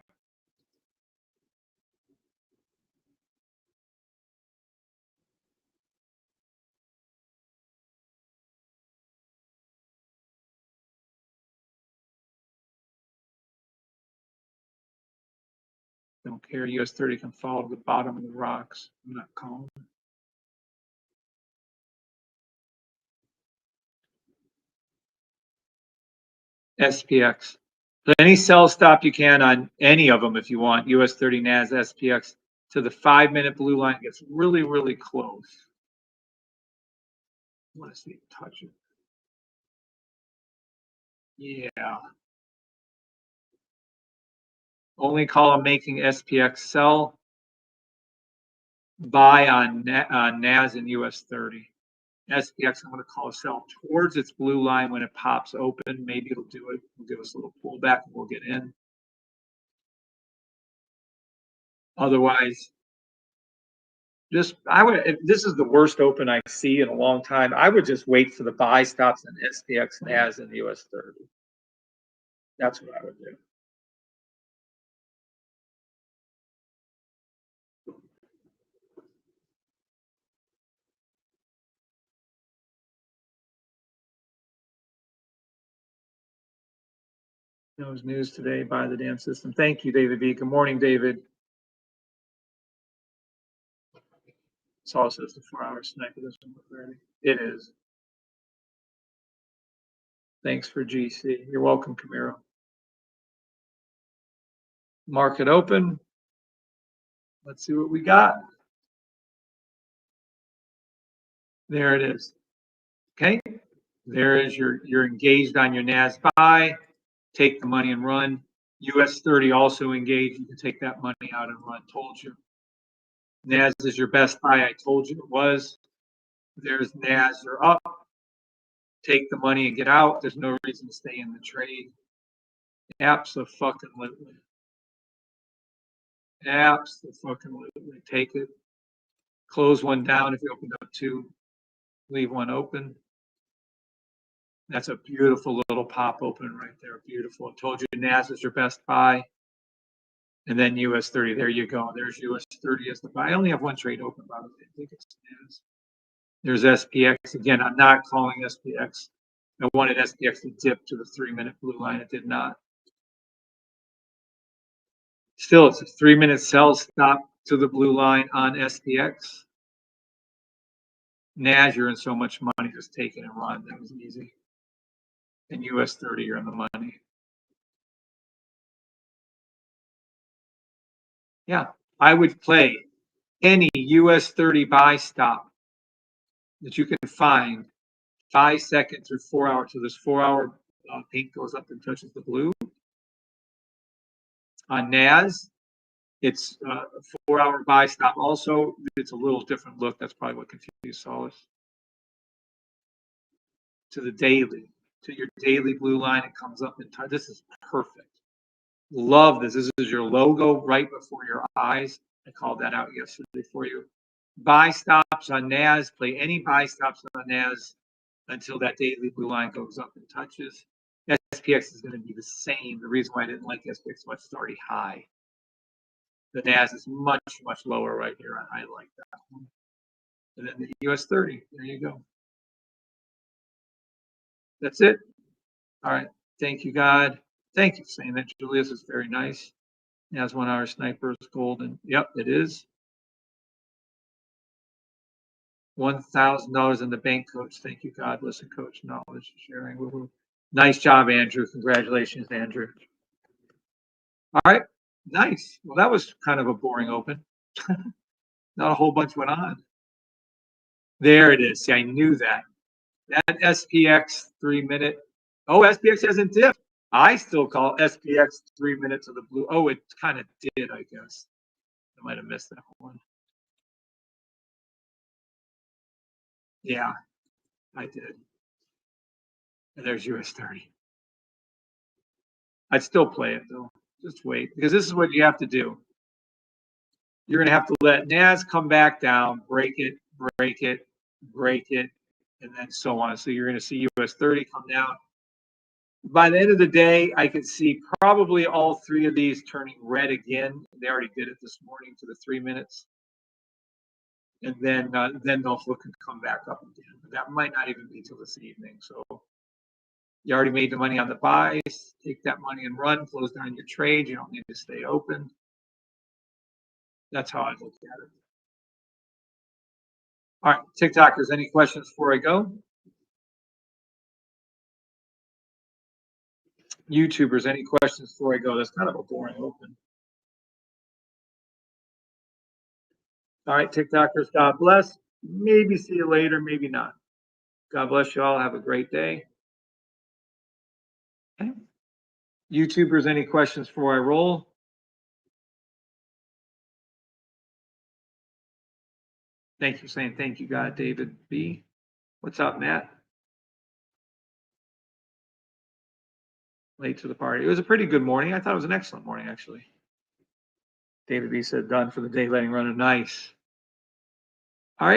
Don't care. US 30 can fall to the bottom of the rocks. I'm not calling. SPX. Any sell stop you can on any of them if you want. US 30 NAS, SPX to the 5-minute blue line gets really, really close. I want to see it touch it. Yeah. Only call I'm making SPX sell. Buy on NAS and US 30. SPX, I'm going to call a sell towards its blue line when it pops open. Maybe it'll do it. It'll give us a little pullback and we'll get in. Otherwise, Just, I would, if this is the worst open I see in a long time. I would just wait for the buy stops in SPX, NAS, and the US 30. That's what I would do. That was news today by the damn system. Thank you, David B. Good morning, David. It's also the 4-hour sniper. This one look ready. It is. Thanks for GC. You're welcome, Camaro. Market open. Let's see what we got. There it is. Okay. There is you're engaged on your NAS buy. Take the money and run. US 30 also engaged. You can take that money out and run. Told you. NAS is your best buy. I told you it was. There's NAS. You're up. Take the money and get out. There's no reason to stay in the trade. Absolutely. Absolutely. Take it. Close one down if you opened up two. Leave one open. That's a beautiful little pop open right there. Beautiful. I told you NAS is your best buy. And then US 30. There you go. There's US 30 as the buy. I only have one trade open, by the way. I think it's NAS. There's SPX. Again, I'm not calling SPX. I wanted SPX to dip to the 3-minute blue line. It did not. Still, it's a 3-minute sell stop to the blue line on SPX. NAS, you're in so much money. Just take it and run. That was easy. And US 30, you're in the money. Yeah, I would play any US 30 buy stop that you can find 5 seconds or 4 hours. So this 4-hour pink goes up and touches the blue. On NAS, it's a 4-hour buy stop. Also, it's a little different look. That's probably what confused Solace. To the daily, to your daily blue line, it comes up and touches. This is perfect. Love this. This is your logo right before your eyes. I called that out yesterday for you. Buy stops on NAS. Play any buy stops on NAS until that daily blue line goes up and touches. SPX is going to be the same. The reason why I didn't like SPX much, it's already high. The NAS is much, much lower right here. I like that one. And then the US 30. There you go. That's it. All right. Thank you, God. Thank you for saying that, Julius. Is very nice. As 1-hour sniper is golden. Yep, it is. $1,000 in the bank, coach. Thank you, God. Listen, coach. Knowledge sharing. Woo-hoo. Nice job, Andrew. Congratulations, Andrew. All right. Nice. Well, that was kind of a boring open. Not a whole bunch went on. There it is. See, I knew that. That SPX 3-minute. Oh, SPX hasn't dipped. I still call SPX 3 minutes of the blue. Oh, it kind of did, I guess. I might have missed that one. Yeah, I did. And there's US 30. I'd still play it though. Just wait, because this is what you have to do. You're going to have to let NAS come back down, break it, break it, break it, and then so on. So you're going to see US 30 come down. By the end of the day, I could see probably all three of these turning red again. They already did it this morning to the 3 minutes. And then they'll look and come back up again. But that might not even be till this evening. So you already made the money on the buys. Take that money and run. Close down your trade. You don't need to stay open. That's how I look at it. All right, TikTokers, any questions before I go? YouTubers, any questions before I go? That's kind of a boring open. All right, TikTokers, God bless. Maybe see you later, maybe not. God bless you all. Have a great day. Okay. YouTubers, any questions before I roll? Thank you for saying thank you, God. David B. What's up, Matt? Late to the party. It was a pretty good morning. I thought it was an excellent morning, actually. David B said done for the day, letting run a nice. All right.